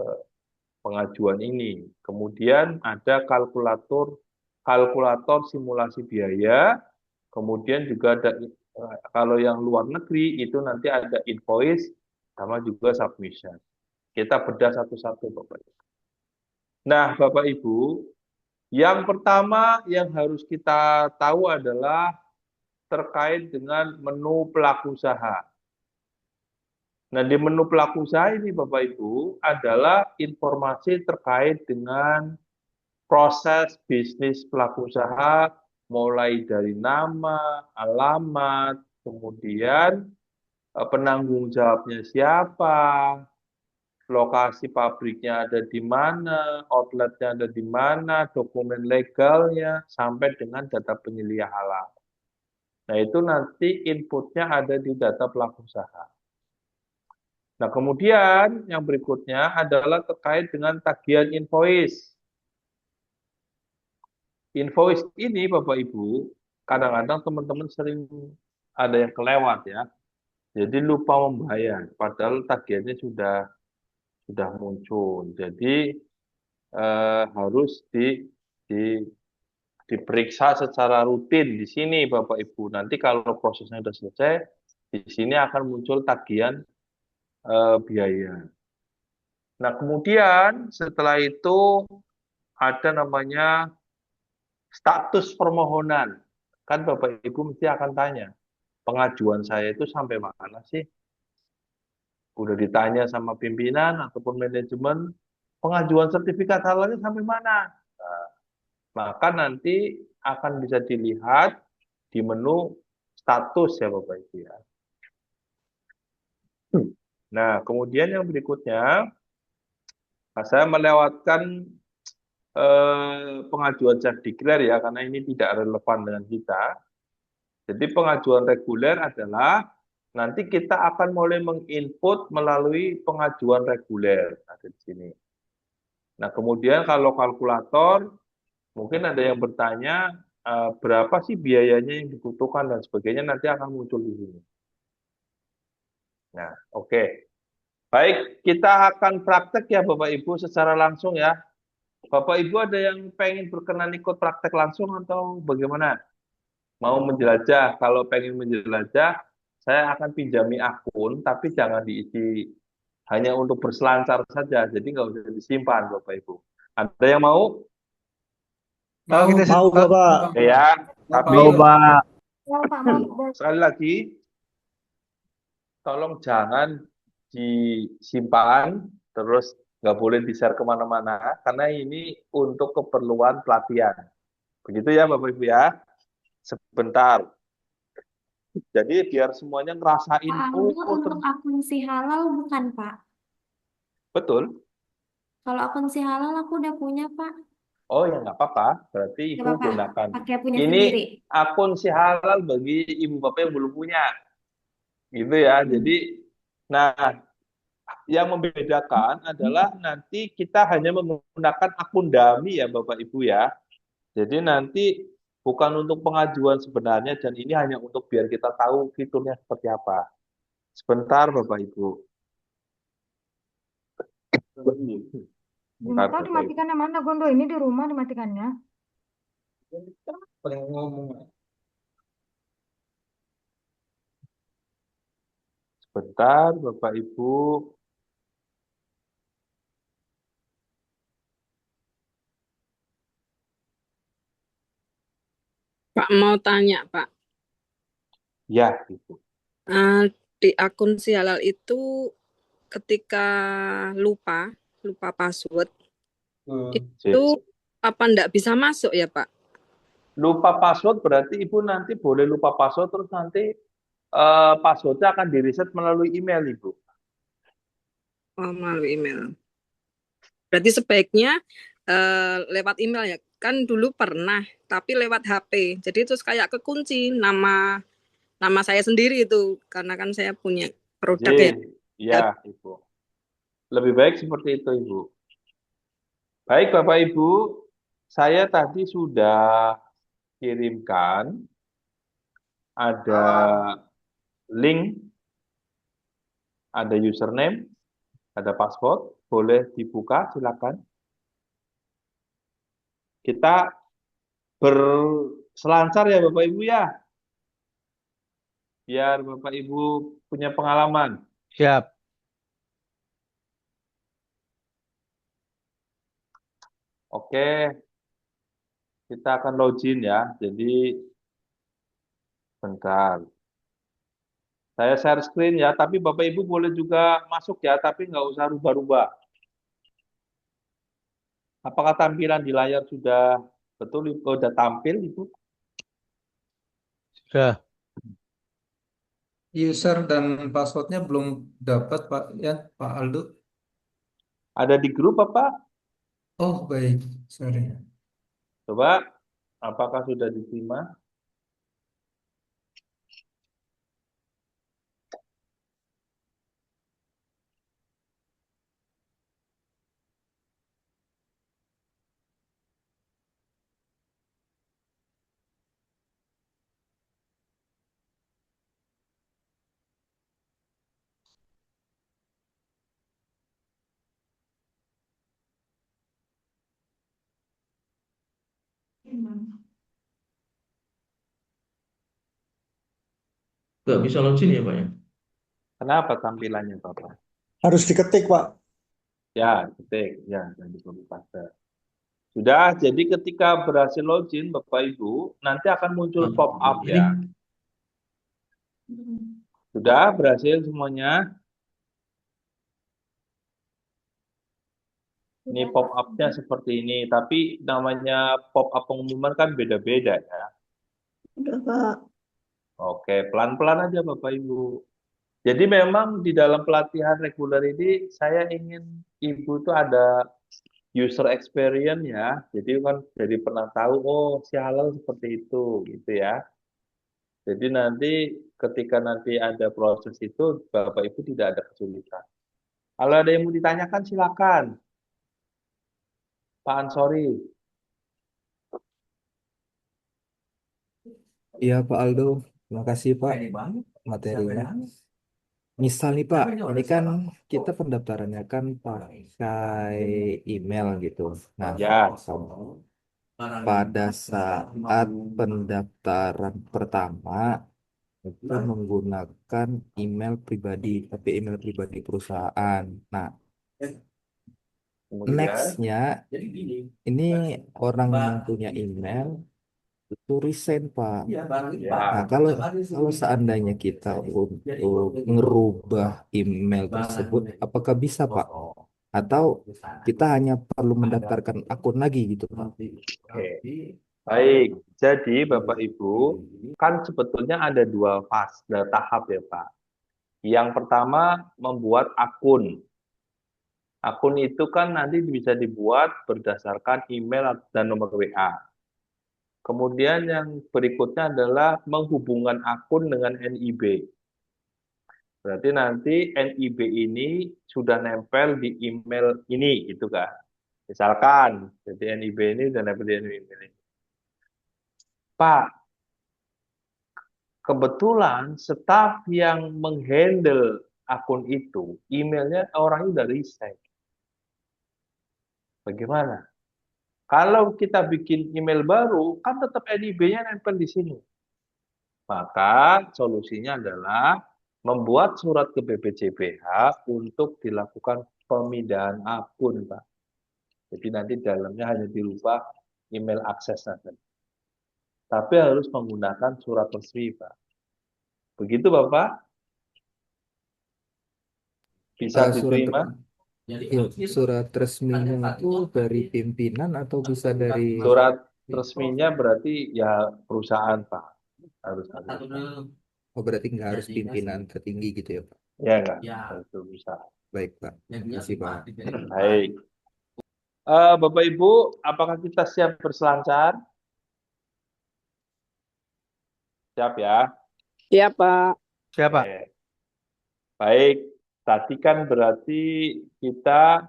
pengajuan ini. Kemudian ada kalkulator simulasi biaya, kemudian juga ada kalau yang luar negeri itu nanti ada invoice sama juga submission. Kita bedah satu-satu Bapak Ibu. Nah, Bapak Ibu, yang pertama yang harus kita tahu adalah terkait dengan menu pelaku usaha. Nah, di menu pelaku usaha ini Bapak Ibu adalah informasi terkait dengan proses bisnis pelaku usaha mulai dari nama, alamat, kemudian penanggung jawabnya siapa, lokasi pabriknya ada di mana, outletnya ada di mana, dokumen legalnya, sampai dengan data penyelia halal. Nah, itu nanti inputnya ada di data pelaku usaha. Nah, kemudian yang berikutnya adalah terkait dengan tagihan invoice. Invoice ini, Bapak Ibu, kadang-kadang teman-teman sering ada yang kelewat ya. Jadi lupa membayar, padahal tagihannya sudah muncul. Jadi harus diperiksa secara rutin di sini, Bapak Ibu. Nanti kalau prosesnya sudah selesai, di sini akan muncul tagihan biaya. Nah, kemudian setelah itu ada namanya status permohonan. Kan Bapak Ibu mesti akan tanya, pengajuan saya itu sampai mana sih? Udah ditanya sama pimpinan ataupun manajemen, pengajuan sertifikat halalnya sampai mana? Nah, maka nanti akan bisa dilihat di menu status ya Bapak Ibu ya. Nah, kemudian yang berikutnya, saya melewatkan pengajuan self declare ya, karena ini tidak relevan dengan kita. Jadi pengajuan reguler adalah nanti kita akan mulai menginput melalui pengajuan reguler, ada di sini. Nah, kemudian kalau kalkulator, mungkin ada yang bertanya, berapa sih biayanya yang dibutuhkan dan sebagainya, nanti akan muncul di sini. Nah, oke. Baik, kita akan praktek ya Bapak Ibu secara langsung ya. Bapak Ibu ada yang pengen berkenan ikut praktek langsung atau bagaimana? Mau menjelajah? Kalau pengen menjelajah, saya akan pinjami akun, tapi jangan diisi hanya untuk berselancar saja. Jadi nggak usah disimpan Bapak Ibu. Ada yang mau? Kalau kita Mau Bapak. Ya, tapi Mau, Pak. Ya, Pak, mau. sekali lagi, tolong jangan disimpan, terus nggak boleh di-share kemana-mana, karena ini untuk keperluan pelatihan. Begitu ya Bapak Ibu ya. Sebentar. Jadi biar semuanya ngerasain, Pak oh, Angga untuk akun si halal bukan, Pak? betul. Kalau akun si halal aku udah punya, Pak. Oh ya nggak apa-apa, berarti Nggak Ibu apa-apa, gunakan. pakai punya Ini sendiri. akun si halal bagi Ibu Bapak yang belum punya. Gitu ya. Jadi, nah, yang membedakan adalah nanti kita hanya menggunakan akun dummy ya Bapak Ibu ya. Jadi nanti bukan untuk pengajuan sebenarnya, dan ini hanya untuk biar kita tahu fiturnya seperti apa. Sebentar Bapak Ibu. Bentar, Nggak tahu Bapak Ibu. dimatikannya mana, Gondo. Ini di rumah dimatikannya. Sebentar Bapak Ibu. Pak mau tanya, Pak. Ya, Ibu. Di akun si halal itu ketika lupa password, itu apa ndak bisa masuk ya, Pak? Lupa password berarti Ibu nanti boleh lupa password, terus nanti passwordnya akan di-reset melalui email Ibu. Oh, melalui email. Berarti sebaiknya lewat email ya. Kan dulu pernah, tapi lewat HP. Jadi terus kayak kekunci nama saya sendiri itu, karena kan saya punya produk ya. Ya, Ibu. Lebih baik seperti itu, Ibu. Baik, Bapak Ibu, saya tadi sudah kirimkan ada link, ada username, ada password, boleh dibuka, silakan. Kita berselancar ya Bapak Ibu ya. Biar Bapak Ibu punya pengalaman. Siap. Oke. Kita akan login ya. Jadi bentar. Saya share screen ya, tapi Bapak Ibu boleh juga masuk ya, tapi nggak usah rubah-rubah. Apakah tampilan di layar sudah betul, sudah tampil Ibu? Sudah. user dan passwordnya belum dapat Pak ya, Pak Aldo. Ada di grup apa? Oh baik, sorry. Coba, apakah sudah diterima? Nggak bisa login ya Pak ya? Kenapa tampilannya Bapak? Harus diketik, Pak. Ya, ketik. Ya, dan di copy paste. Sudah, jadi ketika berhasil login, Bapak Ibu, nanti akan muncul pop-up Ini ya. Sudah berhasil semuanya? Ini pop-up-nya seperti ini, tapi namanya pop-up pengumuman kan beda-beda ya. Udah, Pak. Oke, pelan-pelan aja Bapak Ibu. Jadi memang di dalam pelatihan reguler ini saya ingin Ibu tuh ada user experience ya. Jadi kan jadi pernah tahu, oh si halal seperti itu gitu ya. Jadi nanti ketika nanti ada proses itu Bapak Ibu tidak ada kesulitan. Kalau ada yang mau ditanyakan silakan. Pak Ansori. Iya Pak Aldo, terima kasih Pak materinya. Misal nih Pak, ini kan kita pendaftarannya kan pakai email gitu. Nah, Ya. pada saat pendaftaran pertama itu menggunakan email pribadi, tapi email pribadi perusahaan. Nah, Kemudian nextnya ini orang yang punya email itu resign Pak. ya. Nah, kalau seandainya kita untuk merubah email tersebut, apakah bisa Pak? Atau kita hanya perlu mendaftarkan akun lagi gitu Pak? Oke. Baik, jadi Bapak Ibu, kan sebetulnya ada dua fase, tahap ya Pak. Yang pertama membuat akun. Akun itu kan nanti bisa dibuat berdasarkan email dan nomor WA. Kemudian yang berikutnya adalah menghubungkan akun dengan NIB. Berarti nanti NIB ini sudah nempel di email ini, gitu kan. Misalkan, jadi NIB ini sudah nempel di NIB ini. Pak, kebetulan staf yang menghandle akun itu, emailnya orangnya udah resign. Bagaimana? Kalau kita bikin email baru, kan tetap NIB-nya nempel di sini. Maka solusinya adalah membuat surat ke BPJPH untuk dilakukan pemindahan akun, Pak. Jadi nanti dalamnya hanya dirubah email akses saja. Tapi harus menggunakan surat resmi, Pak. Begitu, Bapak? Bisa diterima? Surat resminya itu dari pimpinan atau bisa dari Surat resminya berarti ya perusahaan, Pak. Harus. Oh, berarti nggak harus pimpinan tertinggi gitu ya Pak? Ya, enggak. Itu bisa. Baik Pak. Terima kasih Pak. Baik. Bapak Ibu, apakah kita siap berselancar? Siap ya? Siap, Pak. Siap, Pak. Oke. Baik, tadi kan berarti kita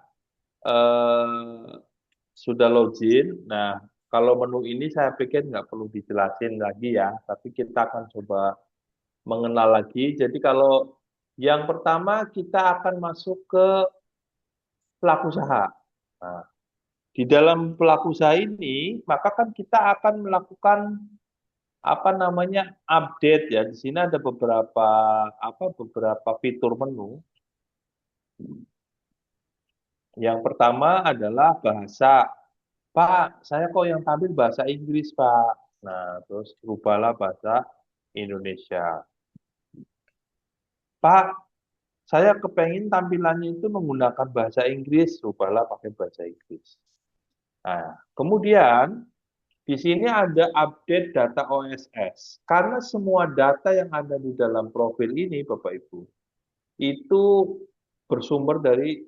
sudah login. Nah, kalau menu ini saya pikir nggak perlu dijelasin lagi ya, tapi kita akan coba mengenal lagi. Jadi kalau yang pertama kita akan masuk ke pelaku usaha. Nah, di dalam pelaku usaha ini, maka kan kita akan melakukan apa namanya update ya. Di sini ada beberapa fitur menu. Yang pertama adalah bahasa. Pak, saya kok yang tampil bahasa Inggris, Pak. Nah, terus rubahlah bahasa Indonesia. Pak, saya kepengen tampilannya itu menggunakan bahasa Inggris, rubahlah pakai bahasa Inggris. Nah, kemudian Di sini ada update data OSS. Karena semua data yang ada di dalam profil ini, Bapak Ibu, itu bersumber dari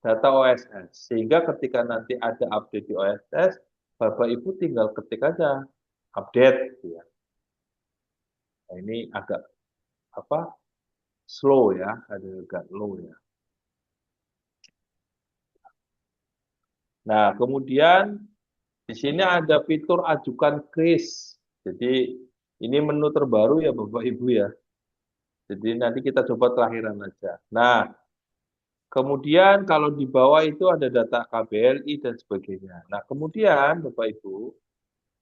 data OSS. Sehingga ketika nanti ada update di OSS, Bapak Ibu tinggal ketik aja update gitu ya. Nah, ini agak apa? Slow ya, agak low ya. Nah, kemudian di sini ada fitur ajukan kris. Jadi ini menu terbaru ya Bapak Ibu ya. Jadi nanti kita coba terakhiran aja. Nah, kemudian kalau di bawah itu ada data KBLI dan sebagainya. Nah, kemudian Bapak Ibu,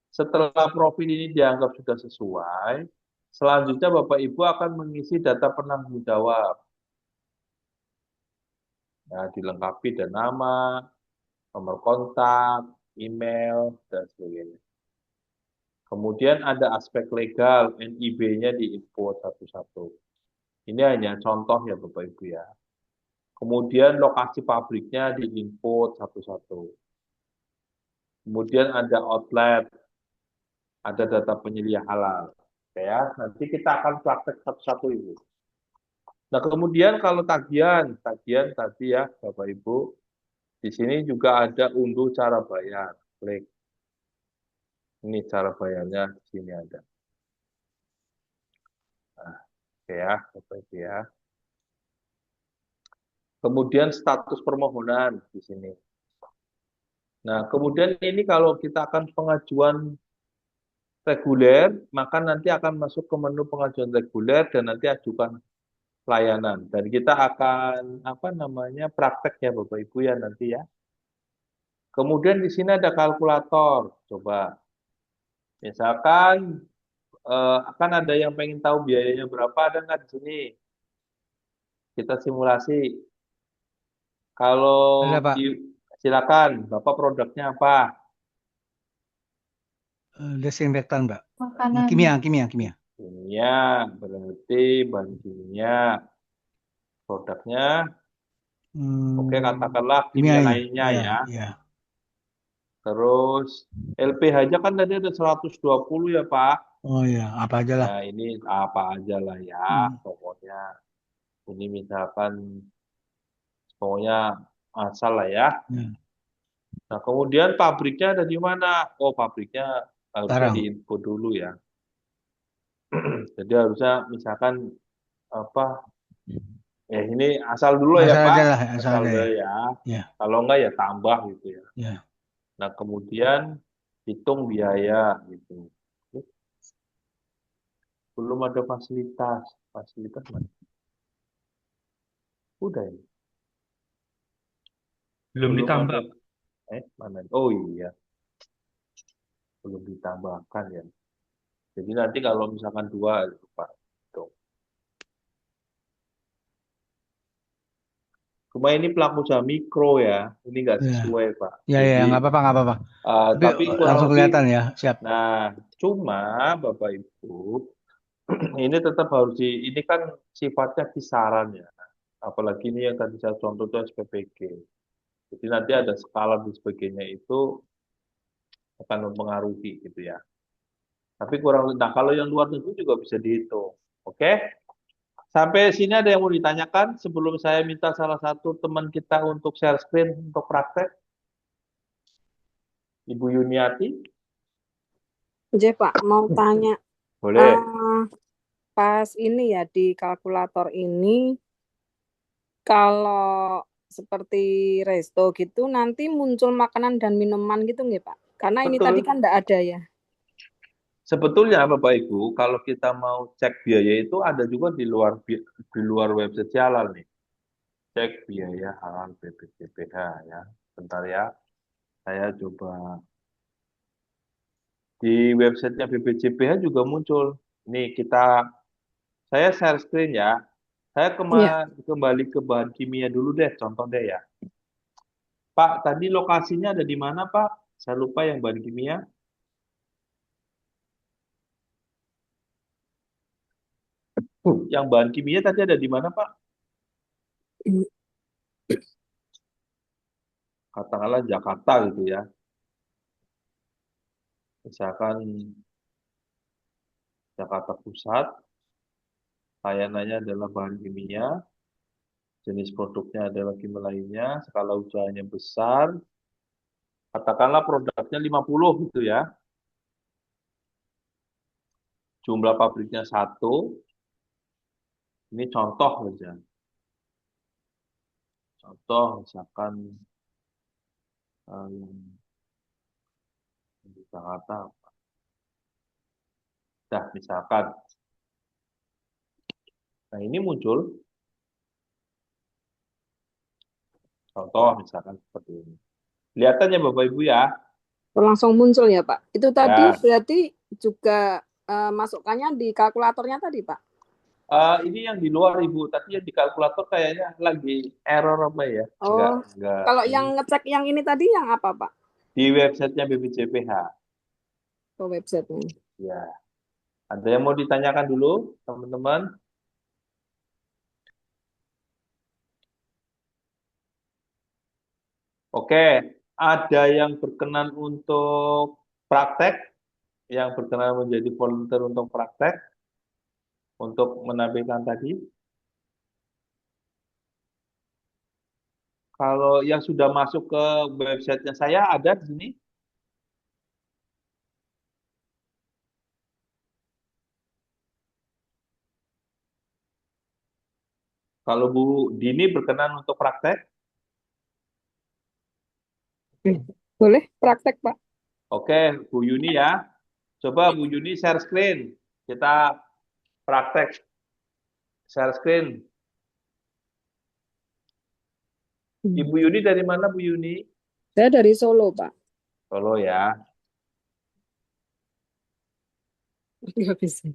setelah profil ini dianggap sudah sesuai, selanjutnya Bapak Ibu akan mengisi data penanggung jawab. Nah, dilengkapi dan nama, nomor kontak, email, dan sebagainya. Kemudian ada aspek legal, NIB-nya diinput satu-satu. Ini hanya contoh ya Bapak Ibu ya. Kemudian lokasi pabriknya diinput satu-satu. Kemudian ada outlet, ada data penyedia halal. Ya, nanti kita akan praktek satu-satu Ibu. Nah, kemudian kalau tagihan tadi ya Bapak Ibu, di sini juga ada unduh cara bayar. Klik. Ini cara bayarnya di sini ada. Nah, oke ya, Bapak Ibu ya. Kemudian status permohonan di sini. Nah, kemudian ini kalau kita akan pengajuan reguler, maka nanti akan masuk ke menu pengajuan reguler dan nanti ajukan layanan. Dan kita akan praktek ya Bapak Ibu ya nanti ya. Kemudian di sini ada kalkulator. Coba, misalkan akan ada yang pengen tahu biayanya berapa, ada nggak di sini? Kita simulasi. Kalau Ada Pak. silakan, Bapak produknya apa? Desinfektan Pak. Makanan. Kimia. Kimia, berarti bahan kimia. Produknya, oke katakanlah kimia lainnya ya. Iya. Terus LPH-nya kan tadi ada 120 ya Pak. Oh iya, apa aja lah. Nah ini apa aja lah ya, pokoknya. Ini misalkan, pokoknya asal lah ya. Nah kemudian pabriknya ada di mana? Oh pabriknya harusnya diinfo dulu ya. Jadi harusnya misalkan ini asal dulu ya Pak. Asal dulu ya. Kalau enggak ya tambah gitu ya. Nah kemudian hitung biaya gitu. Belum ada fasilitas. Fasilitas mana? Udah ya. Belum ditambah. Mana? Oh iya. Belum ditambahkan ya. Jadi nanti kalau misalkan 2 Pak. Cuma ini pelaku usaha mikro ya. Ini nggak sesuai Pak. Iya, nggak apa-apa. Tapi langsung kelihatan ya, siap. Nah, cuma Bapak Ibu, ini tetap harus ini kan sifatnya kisaran ya. Apalagi ini yang tadi saya contoh itu SPPG. Jadi nanti ada skala dan sebagainya itu akan mempengaruhi gitu ya. Tapi kalau yang luar negeri juga bisa dihitung. Oke? Sampai sini ada yang mau ditanyakan sebelum saya minta salah satu teman kita untuk share screen untuk praktek? Ibu Yuniati? J Pak, mau tanya. Boleh. Pas ini ya di kalkulator ini, kalau seperti resto gitu nanti muncul makanan dan minuman gitu nggak Pak? Karena ini tadi kan nggak ada ya. Sebetulnya Bapak Ibu, kalau kita mau cek biaya itu ada juga di luar website halal nih. Cek biaya halal BPJPH ya. Bentar ya. Saya coba di websitenya BPJPH juga muncul. Ini saya share screen ya. Saya kembali ke bahan kimia dulu deh, contoh deh ya. Pak, tadi lokasinya ada di mana Pak? Saya lupa yang bahan kimia. Yang bahan kimia tadi ada di mana Pak? Katakanlah Jakarta gitu ya. Misalkan Jakarta Pusat, layanannya adalah bahan kimia, jenis produknya adalah kimia lainnya, skala usahanya besar, katakanlah produknya 50 gitu ya, jumlah pabriknya satu, ini contoh saja. Contoh misalkan yang di Jakarta, dah misalkan, nah ini muncul contoh misalkan seperti ini. Kelihatan ya Bapak Ibu ya? Langsung muncul ya Pak. Itu tadi Ya, berarti juga masukkannya di kalkulatornya tadi Pak. Ini yang di luar Ibu, tapi yang di kalkulator kayaknya lagi error apa ya? Oh, Enggak. kalau Ini yang ngecek yang ini tadi yang apa Pak? di websitenya BPJPH. Ke websitenya. Ya, ada yang mau ditanyakan dulu, teman-teman? Oke, ada yang berkenan untuk praktek, yang berkenan menjadi volunteer untuk praktek, untuk menampilkan tadi. Kalau yang sudah masuk ke websitenya saya ada di sini. Kalau Bu Dini berkenan untuk praktek, Boleh praktek Pak. oke, Bu Yuni ya. Coba Bu Yuni share screen. Kita praktek share screen. Ibu Yuni dari mana Bu Yuni? Saya dari Solo Pak. Solo ya. Nggak bisa.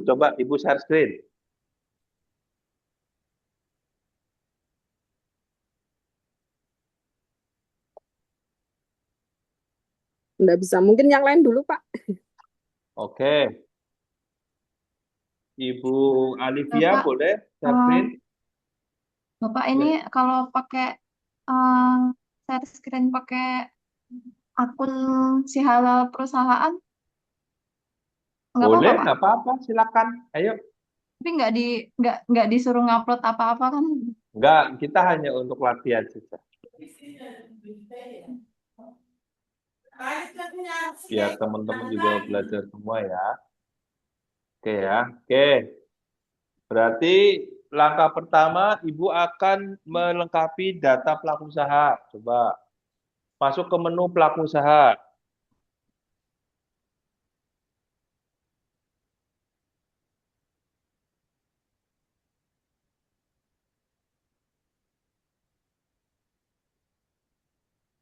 Coba Ibu share screen. Nggak bisa. Mungkin yang lain dulu Pak. Oke. Ibu Alivia Bapak, boleh share eh, screen? Bapak ini kalau pakai eh, share screen pakai akun si halal perusahaan nggak apa-apa Boleh, Pak? nggak apa-apa, silakan. Ayo. Tapi nggak disuruh ngupload apa-apa kan? Enggak, kita hanya untuk latihan saja. Biar teman-teman juga belajar semua ya. Oke ya. Oke. Berarti langkah pertama Ibu akan melengkapi data pelaku usaha. Coba masuk ke menu pelaku usaha.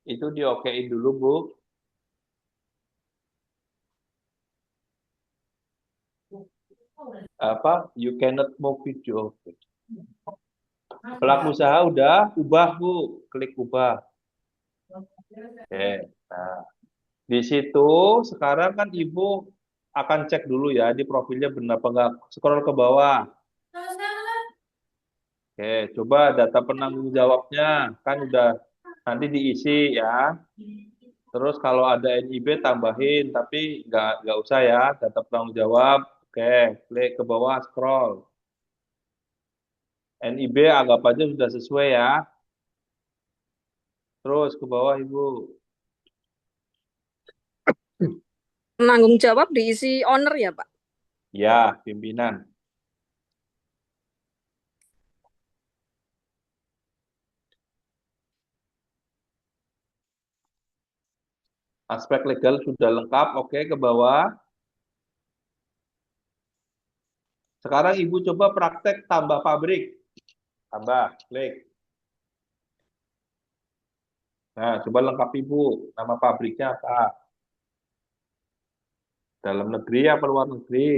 Itu diokein dulu, Bu. Apa? You cannot move video. Pelaku usaha udah ubah, Bu. Klik ubah. Oke. Nah, di situ sekarang kan Ibu akan cek dulu ya di profilnya benar apa enggak. Scroll ke bawah. Oke, coba data penanggung jawabnya kan udah nanti diisi ya. Terus kalau ada NIB tambahin, tapi nggak usah ya data penanggung jawab. Oke, klik ke bawah scroll. NIB anggap aja sudah sesuai ya. Terus ke bawah Ibu. Penanggung jawab diisi owner ya Pak. Ya, pimpinan. Aspek legal sudah lengkap, oke ke bawah. Sekarang Ibu coba praktek tambah pabrik. Tambah, klik. Nah, coba lengkapi Ibu. Nama pabriknya apa? Dalam negeri apa luar negeri?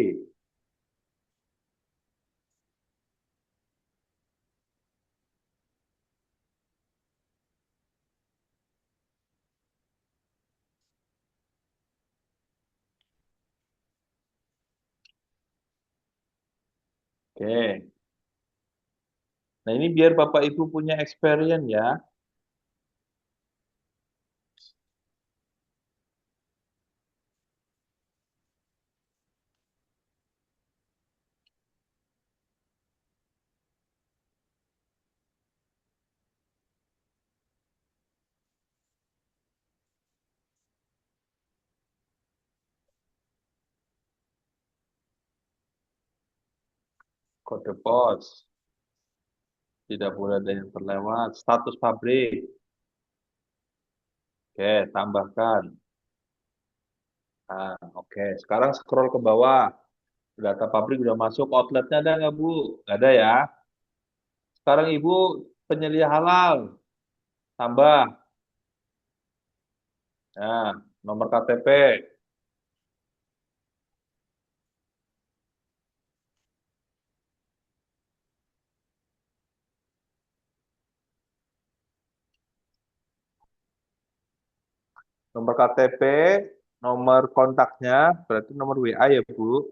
Oke. Nah, ini biar Bapak Ibu punya experience ya. Kode pos. Tidak boleh ada yang terlewat. Status pabrik. Oke, tambahkan. Nah, oke. Sekarang scroll ke bawah. Data pabrik udah masuk. Outletnya ada nggak, Bu? Nggak ada ya. Sekarang Ibu penyelia halal. Tambah. Nah, nomor KTP. Nomor KTP, nomor kontaknya, berarti nomor WA ya, Bu.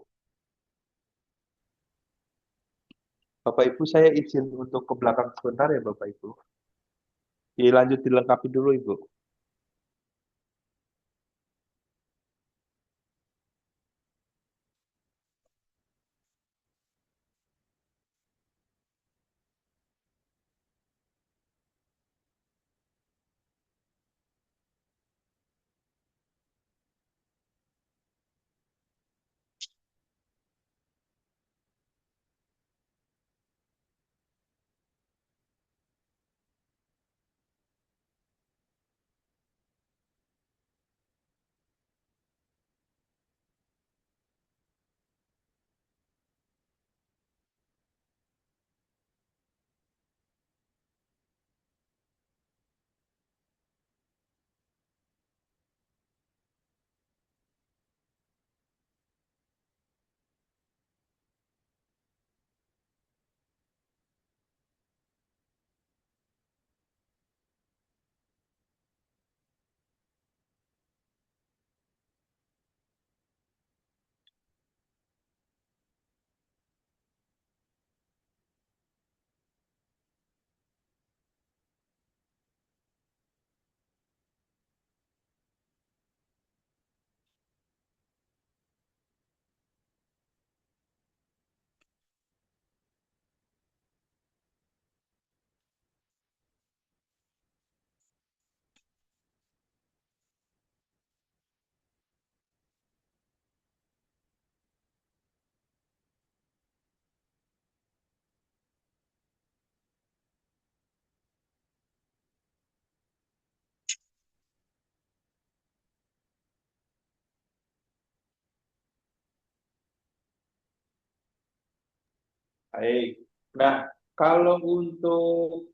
Bapak Ibu, saya izin untuk ke belakang sebentar ya, Bapak Ibu. Dilanjut dilengkapi dulu, Ibu. Baik. Nah, kalau untuk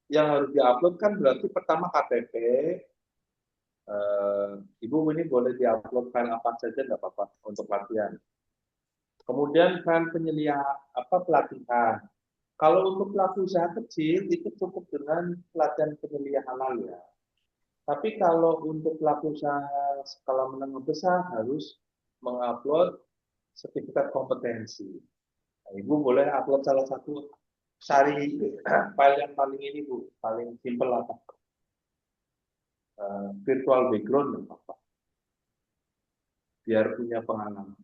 yang harus diupload kan berarti pertama KTP, eh, Ibu ini boleh diupload file apa saja nggak apa-apa untuk latihan. Kemudian kan penyelia apa pelatihan. Kalau untuk pelaku usaha kecil itu cukup dengan pelatihan penyelia halal ya. Tapi kalau untuk pelaku usaha skala menengah besar harus mengupload sertifikat kompetensi. Nah, Ibu boleh upload salah satu cari file yang paling ini Bu, paling simple apa? Virtual background apa? Biar punya pengalaman.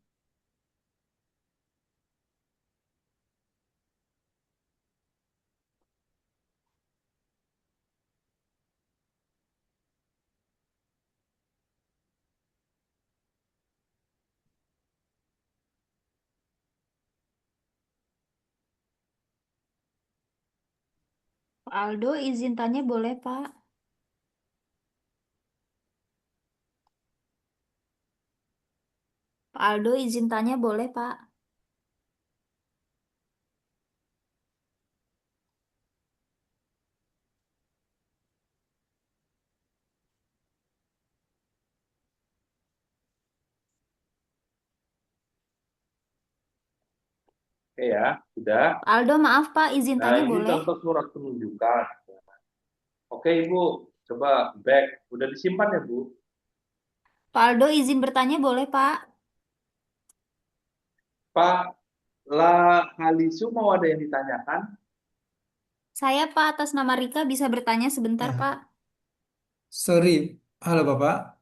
Pak Aldo, izin tanya boleh, Pak? Pak Aldo, izin tanya boleh, Pak? Oke ya, sudah. Pak Aldo, maaf, Pak, izin Nah, tanya ini boleh? contoh surat penunjukan. Oke, Ibu, coba back. Udah disimpan ya, Bu? Pak Aldo, izin bertanya boleh, Pak? Pak, Halisu mau ada yang ditanyakan? Saya Pak atas nama Rika bisa bertanya sebentar Ya, Pak. sorry. Halo Bapak.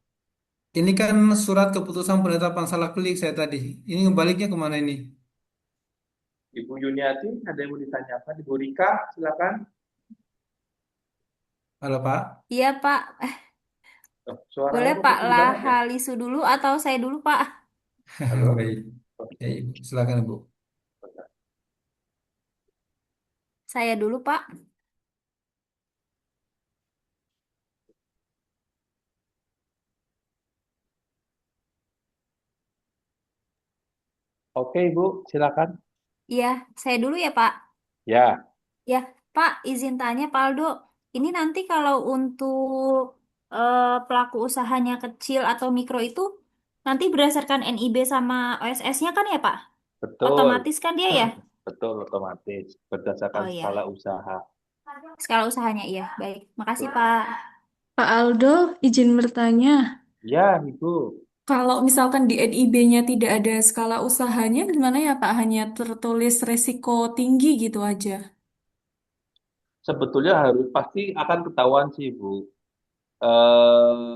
Ini kan surat keputusan penetapan salah klik saya tadi. Ini ngebaliknya kemana ini? Ibu Yuniati, ada yang mau ditanyakan? Ibu Rika, silakan. Halo Pak. Iya Pak, Oh, suaranya boleh kok Pak kecil banget ya? Lahalisu dulu atau saya dulu Pak? Halo? Baik. Ya, Ibu. Silakan Ibu. Saya dulu Pak. Oke, Ibu, silakan. Iya, saya dulu ya Pak. Ya, Ya, Pak, izin tanya Pak Aldo. Ini nanti kalau untuk pelaku usahanya kecil atau mikro itu nanti berdasarkan NIB sama OSS-nya kan ya Pak? betul. Otomatis kan dia ya? Betul, otomatis. Berdasarkan Oh skala iya, usaha. skala usahanya iya. Baik, makasih Pak. Pak Aldo, izin bertanya. Ya, Ibu. Kalau misalkan di NIB-nya tidak ada skala usahanya, gimana ya Pak? Hanya tertulis resiko tinggi gitu aja. Sebetulnya harus pasti akan ketahuan sih, Ibu. Eh,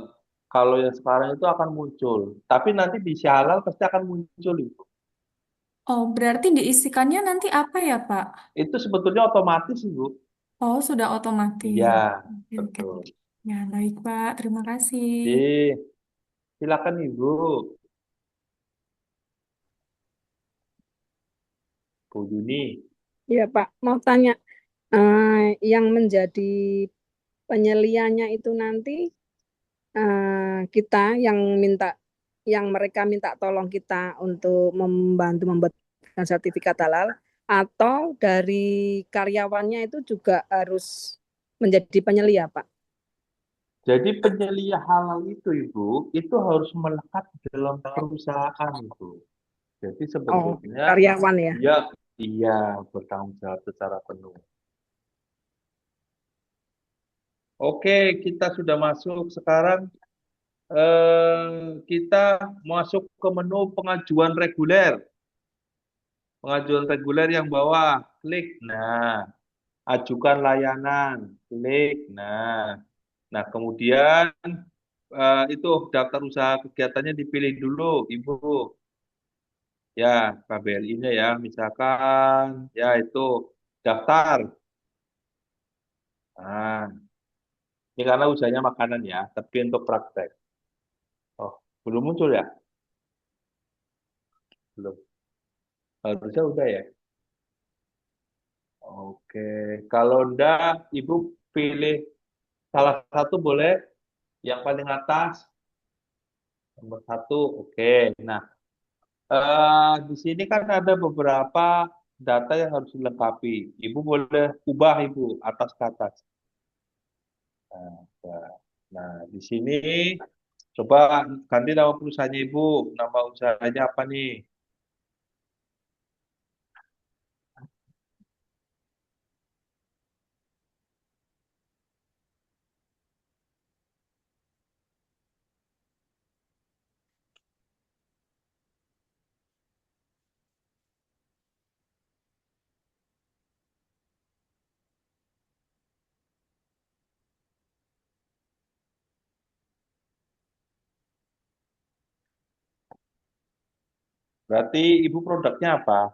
kalau yang sekarang itu akan muncul. Tapi nanti di Syahalal pasti akan muncul, Ibu. Oh, berarti diisikannya nanti apa ya Pak? Itu sebetulnya otomatis, Ibu. Oh, sudah otomatis. Ya, Oke, oke. betul. Ya, baik Pak. Terima kasih. Silakan Ibu. Bu Yuni. Ya Pak, mau tanya, yang menjadi penyeliannya itu nanti kita yang mereka minta tolong kita untuk membantu membuatkan sertifikat halal, atau dari karyawannya itu juga harus menjadi penyelia, Pak? Jadi penyelia halal itu, Ibu, itu harus melekat di dalam perusahaan, Ibu. Jadi Oh, sebetulnya karyawan ya. dia iya bertanggung jawab secara penuh. Oke, kita sudah masuk sekarang. Kita masuk ke menu pengajuan reguler. Pengajuan reguler yang bawah, klik. Nah, ajukan layanan, klik. Nah, kemudian itu daftar usaha kegiatannya dipilih dulu, Ibu. Ya, KBLI-nya ya, misalkan, ya itu daftar. Nah, ini karena usahanya makanan ya, tapi untuk praktek. Oh, belum muncul ya? Belum. Harusnya udah ya. Oke, kalau enggak, Ibu pilih salah satu boleh, yang paling atas, nomor satu, oke. Nah, di sini kan ada beberapa data yang harus dilengkapi. Ibu boleh ubah, Ibu, atas ke atas. Nah, ya. Nah, di sini coba ganti nama perusahaannya Ibu. Nama usahanya apa nih? Berarti Ibu produknya apa?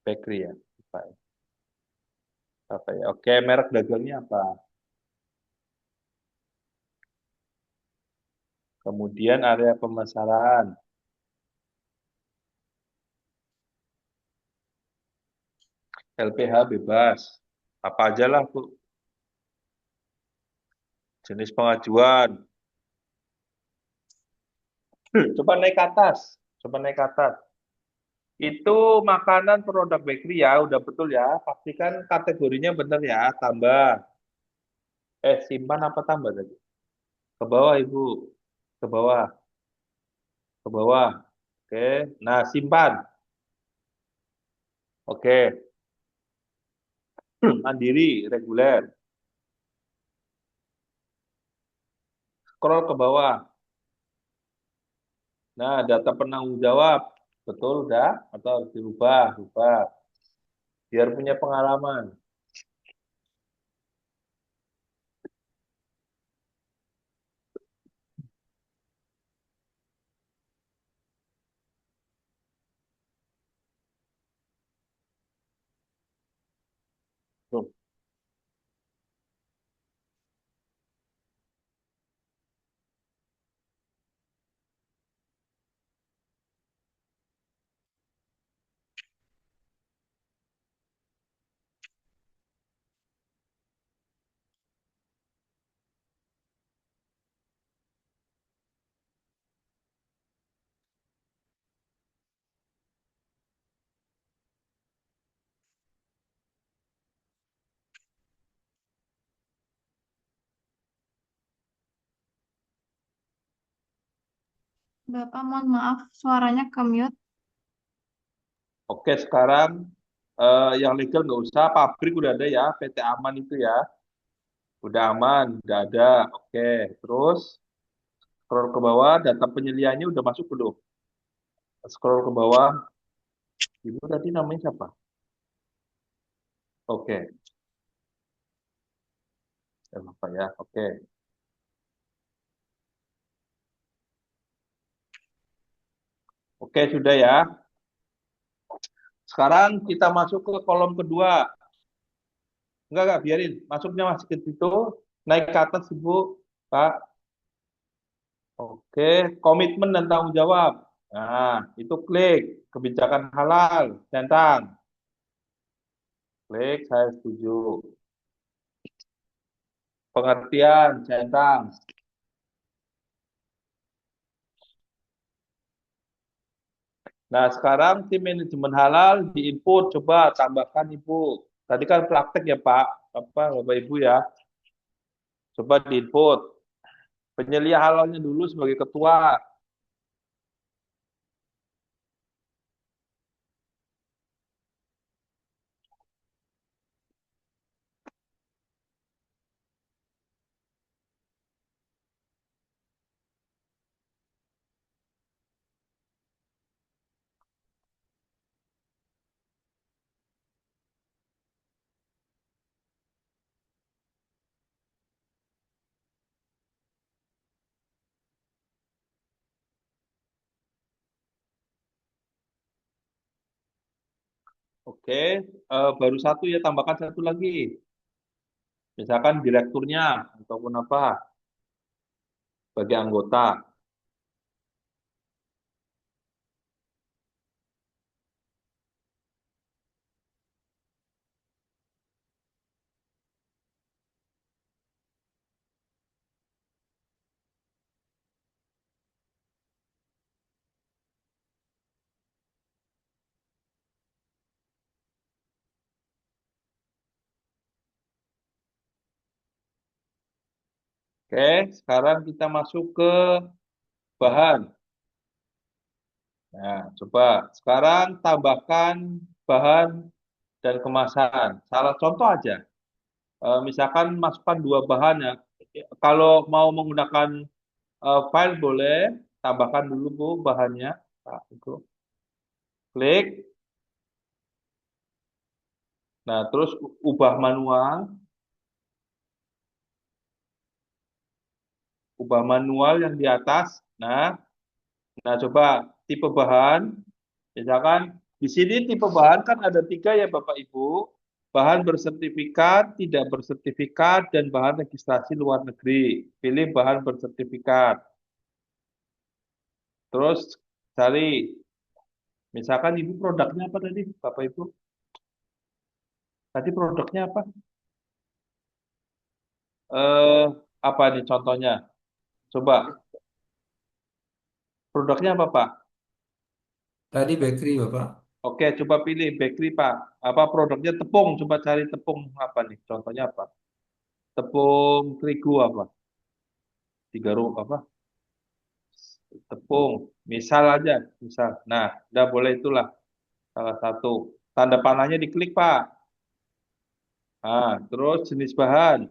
Bakery ya? Apa ya? Apa ya? Oke, merek dagangnya apa? Kemudian area pemasaran, LPH bebas. Apa aja lah, Bu. Jenis pengajuan. Coba naik ke atas. Coba naik ke atas. Itu makanan produk bakery ya, udah betul ya. Pastikan kategorinya benar ya, tambah. Simpan apa tambah tadi? Ke bawah, Ibu. Ke bawah, ke bawah. Oke. Nah, simpan. Oke. Mandiri, reguler. Scroll ke bawah. Nah, data penanggung jawab. Betul udah? Atau harus dirubah? Rubah. Biar punya pengalaman. Tuh. Bapak, mohon maaf, suaranya ke mute. Oke, sekarang yang legal nggak usah. Pabrik udah ada ya. PT Aman itu ya. Udah aman, udah ada. Oke, terus scroll ke bawah. Data penyeliannya udah masuk belum? Scroll ke bawah. Ibu tadi namanya siapa? Oke, apa ya? Oke. Oke, sudah ya. Sekarang kita masuk ke kolom kedua. Enggak, biarin. Masuknya masih ke situ. Naik ke atas, Ibu. Pak. Oke, komitmen dan tanggung jawab. Nah, itu klik. Kebijakan halal. Centang. Klik, saya setuju. Pengertian, centang. Nah, sekarang tim manajemen halal di input. Coba tambahkan, Ibu. Tadi kan praktek ya, Pak. Apa, Bapak Ibu ya. Coba di input. Penyelia halalnya dulu sebagai ketua. Oke, baru satu ya, tambahkan satu lagi. Misalkan direkturnya ataupun apa bagi anggota. Oke, sekarang kita masuk ke bahan. Nah, coba sekarang tambahkan bahan dan kemasan. Salah contoh aja. Misalkan masukkan dua bahan ya. Kalau mau menggunakan file boleh, tambahkan dulu Bu bahannya. Nah, itu. Klik. Nah, terus ubah manual. Ubah manual yang di atas. Nah, coba tipe bahan. Misalkan di sini tipe bahan kan ada tiga ya Bapak Ibu. Bahan bersertifikat, tidak bersertifikat, dan bahan registrasi luar negeri. Pilih bahan bersertifikat. Terus cari. Misalkan Ibu produknya apa tadi Bapak Ibu? Tadi produknya apa? Eh, apa nih contohnya? Coba. Produknya apa Pak? Tadi bakery, Bapak. Oke, coba pilih bakery Pak. Apa produknya tepung? Coba cari tepung apa nih? Contohnya apa? Tepung terigu apa? Tiga ru apa? Tepung. Misal aja, misal. Nah, udah boleh itulah salah satu. Tanda panahnya diklik Pak. Nah, terus jenis bahan.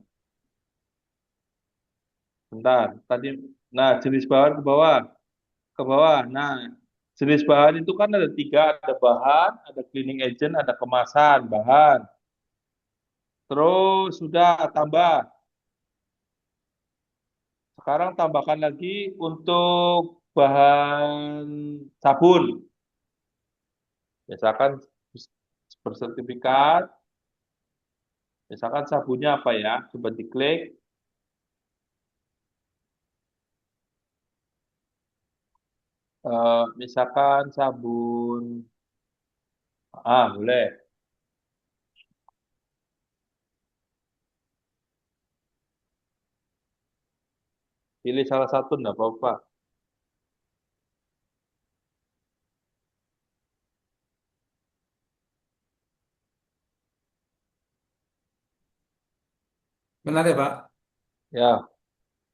Bentar, tadi. Nah, jenis bahan ke bawah, ke bawah. Nah, Jenis bahan itu kan ada 3, ada bahan, ada cleaning agent, ada kemasan bahan. Terus sudah tambah. Sekarang tambahkan lagi untuk bahan sabun. Misalkan bersertifikat, misalkan sabunnya apa ya? Coba diklik. Misalkan sabun, boleh. Pilih salah satu, enggak apa-apa. Benar ya, Pak? Ya.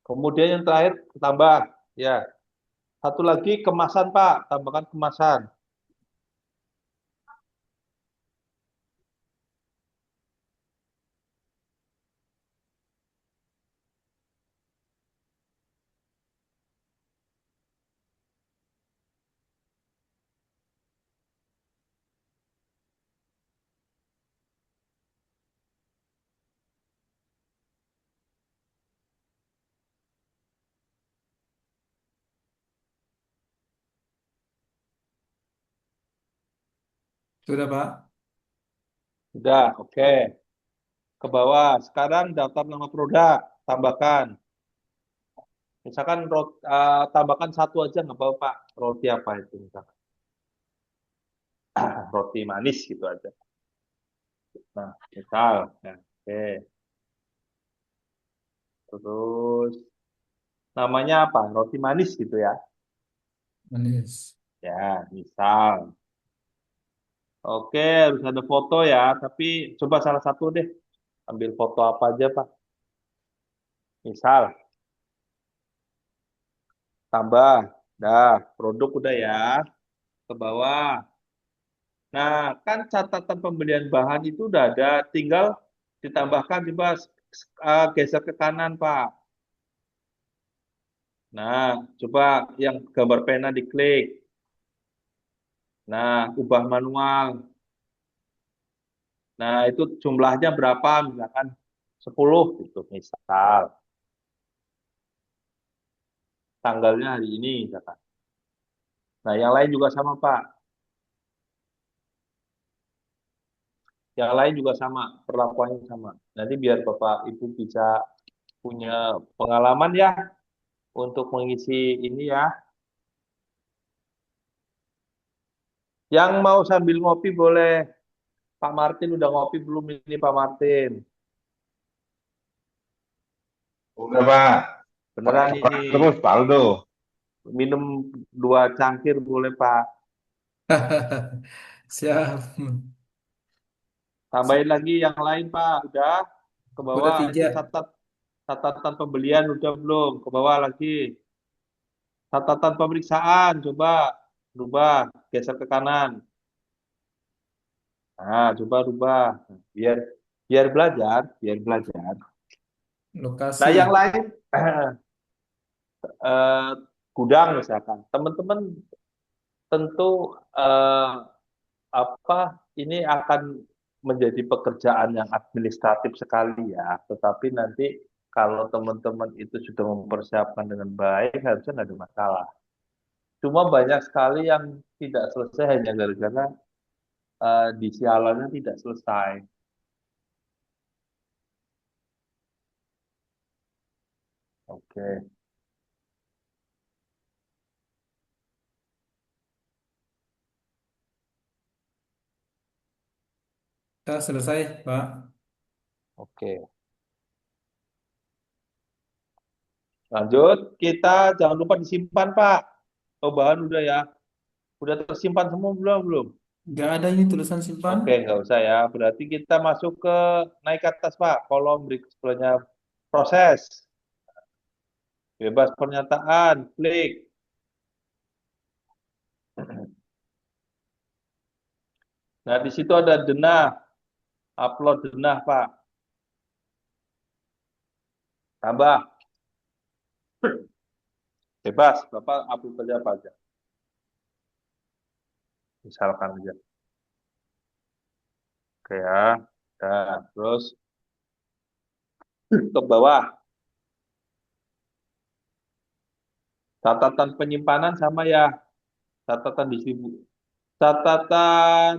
Kemudian yang terakhir tambah. Ya. Satu lagi kemasan, Pak. Tambahkan kemasan. Sudah, Pak. Sudah, oke. Ke bawah. Sekarang daftar nama produk. Tambahkan. Misalkan tambahkan satu aja nggak apa-apa, Pak. Roti apa itu misalkan. Roti manis gitu aja. Nah, misal. Ya, oke. Terus namanya apa? Roti manis gitu ya. Manis. Ya, misal. Oke, harus ada foto ya. Tapi coba salah satu deh. Ambil foto apa aja, Pak. Misal, tambah. Dah, produk udah ya. Ke bawah. Nah, kan catatan pembelian bahan itu udah ada. Tinggal ditambahkan coba geser ke kanan, Pak. Nah, coba yang gambar pena diklik. Nah, ubah manual. Nah, itu jumlahnya berapa? Misalkan 10 gitu, misal. Tanggalnya hari ini, misalkan. Nah, yang lain juga sama, Pak. Yang lain juga sama, perlakuannya sama. Nanti biar Bapak Ibu bisa punya pengalaman ya untuk mengisi ini ya. Yang mau sambil ngopi boleh. Pak Martin udah ngopi belum ini Pak Martin? Udah Pak, Beneran ini. terus Pak Aldo. Minum 2 cangkir boleh Pak. Siap. Tambahin lagi yang lain Pak. Udah ke Udah bawah itu 3. catatan pembelian udah belum? Ke bawah lagi. Catatan pemeriksaan coba rubah, geser ke kanan. Nah, coba rubah. Biar biar belajar, biar belajar. Lokasi. Nah, yang lain eh, gudang misalkan. Teman-teman tentu apa ini akan menjadi pekerjaan yang administratif sekali ya. Tetapi nanti kalau teman-teman itu sudah mempersiapkan dengan baik, harusnya nggak ada masalah. Cuma banyak sekali yang tidak selesai hanya gara-gara di sialannya tidak selesai. Oke. Kita selesai, Pak. Oke. Lanjut, kita jangan lupa disimpan, Pak. Oh, bahan udah ya. Udah tersimpan semua belum? Belum. Nggak ada ini tulisan simpan. Oke, nggak usah ya. Berarti kita masuk ke naik ke atas, Pak. Kolom sebelahnya proses. Bebas pernyataan, klik. Nah, di situ ada denah. Upload denah, Pak. Tambah. Bebas, Bapak upload aja apa aja. Misalkan aja. Oke ya. Nah, terus ke bawah. Catatan penyimpanan sama ya. Catatan distribusi. Catatan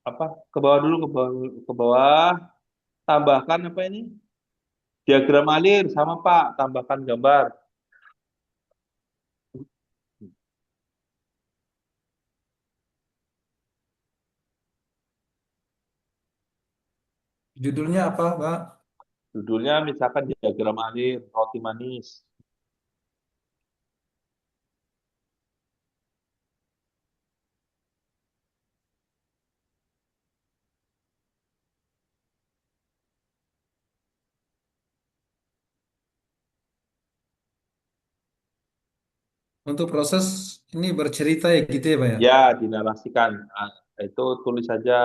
apa? Ke bawah dulu, ke bawah, ke bawah. Tambahkan apa ini? Diagram alir sama Pak. Tambahkan gambar. Judulnya apa, Pak? Judulnya misalkan diagram alir roti manis. Untuk proses ini bercerita ya gitu ya, Pak ya? Ya, dinarasikan. Ah, itu tulis saja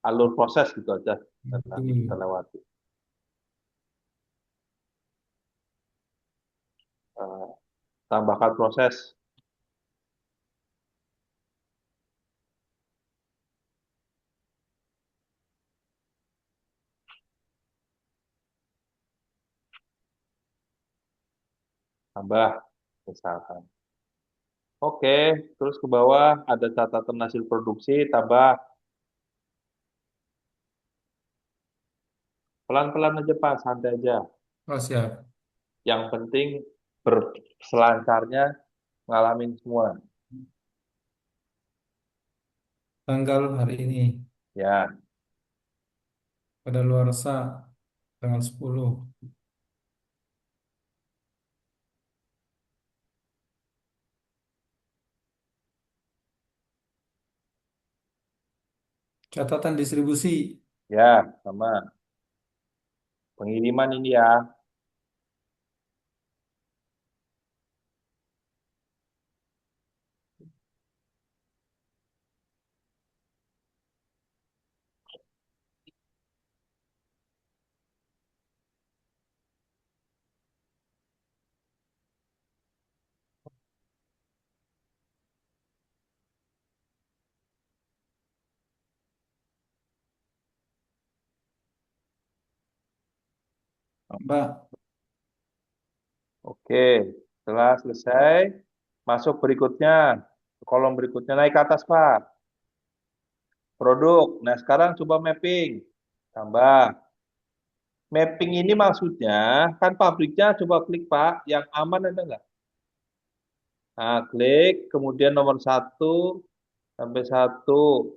alur proses gitu aja. Dan nanti kita lewati. Ah, tambahkan proses. Tambah, misalkan. Oke, terus ke bawah ada catatan hasil produksi, tambah. Pelan-pelan aja Pak, santai aja. Oh, siap. Yang penting berselancarnya ngalamin semua. Tanggal hari ini. Ya, Pada luar tanggal 10. Catatan distribusi. ya, sama. Pengiriman ini ya. Pak, Oke, setelah selesai, masuk berikutnya. Kolom berikutnya naik ke atas Pak. Produk. Nah, sekarang coba mapping. Tambah. Mapping ini maksudnya, kan pabriknya coba klik Pak, yang aman ada nggak? Nah, klik, kemudian nomor 1 sampai 1.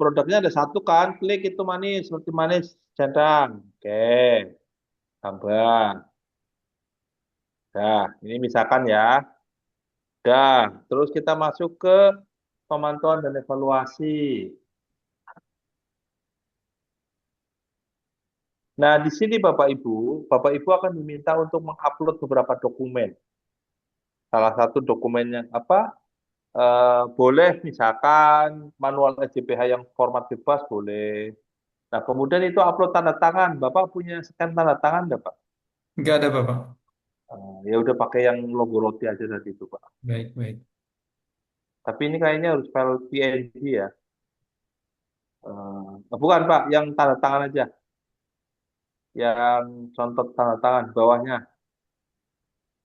Produknya ada 1 kan, klik itu manis, roti manis centang. Oke, tambah. Nah, ini misalkan ya. Dah, terus kita masuk ke pemantauan dan evaluasi. Nah, di sini Bapak Ibu akan diminta untuk mengupload beberapa dokumen. Salah satu dokumen yang apa? Boleh misalkan manual SJPH yang format bebas boleh. Nah, kemudian itu upload tanda tangan. Bapak punya scan tanda tangan nggak, Pak? nggak ada Bapak. Ya udah pakai yang logo roti aja tadi itu, Pak. Baik, baik. Tapi ini kayaknya harus file PNG ya. Bukan, Pak, yang tanda tangan aja. Yang contoh tanda tangan bawahnya.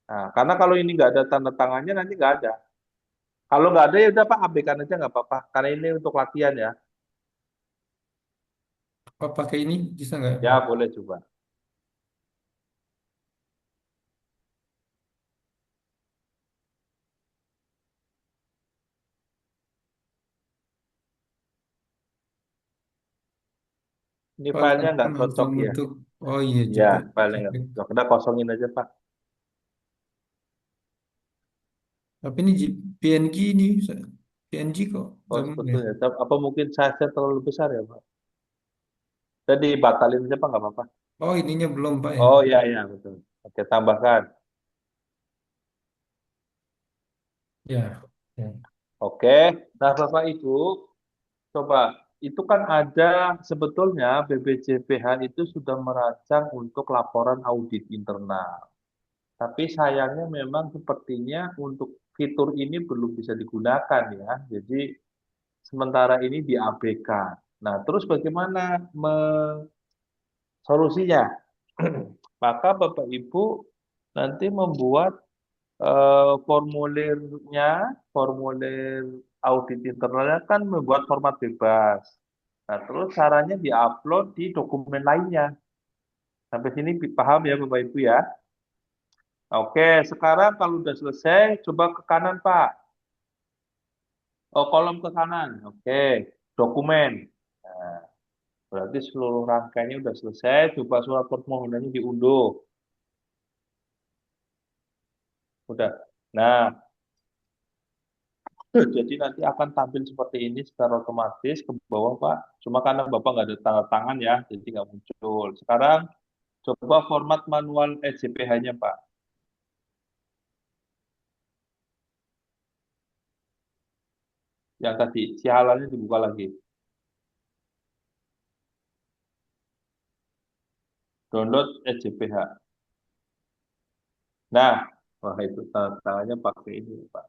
Nah, karena kalau ini nggak ada tanda tangannya nanti nggak ada. Kalau nggak ada ya udah Pak, abaikan aja nggak apa-apa. Karena ini untuk latihan ya. Apa pakai ini bisa nggak Ya Pak? boleh coba. Ini Oh, filenya nggak teman cocok langsung ya. untuk. Oh iya Ya, juga. filenya nggak cocok. Udah kosongin aja Pak. Tapi ini PNG ini PNG kok Oh nggak mau ya? sebetulnya. Apa mungkin size-nya terlalu besar ya Pak? Jadi batalin aja Pak, nggak apa-apa. Oh ininya belum Pak ya? Oh iya, iya betul. Oke, tambahkan. Ya. Ya. Oke, nah Bapak Ibu, coba. Itu kan ada sebetulnya BPJPH itu sudah merancang untuk laporan audit internal. Tapi sayangnya memang sepertinya untuk fitur ini belum bisa digunakan ya. Jadi sementara ini diabaikan. Nah, terus bagaimana solusinya? Maka Bapak Ibu nanti membuat formulir audit internalnya kan membuat format bebas. Nah, terus caranya diupload di dokumen lainnya. Sampai sini paham ya Bapak Ibu ya? Oke, sekarang kalau udah selesai, coba ke kanan Pak. Oh, kolom ke kanan. Oke, dokumen. Nah, berarti seluruh rangkaiannya udah selesai. Coba surat permohonannya diunduh. Udah. Nah, jadi nanti akan tampil seperti ini secara otomatis ke bawah Pak. Cuma karena Bapak nggak ada tanda tangan ya, jadi nggak muncul. Sekarang coba format manual SJPH-nya Pak. Yang tadi, si halalnya dibuka lagi. Download SJPH. Nah, wah itu tanda tangannya pakai ini Pak.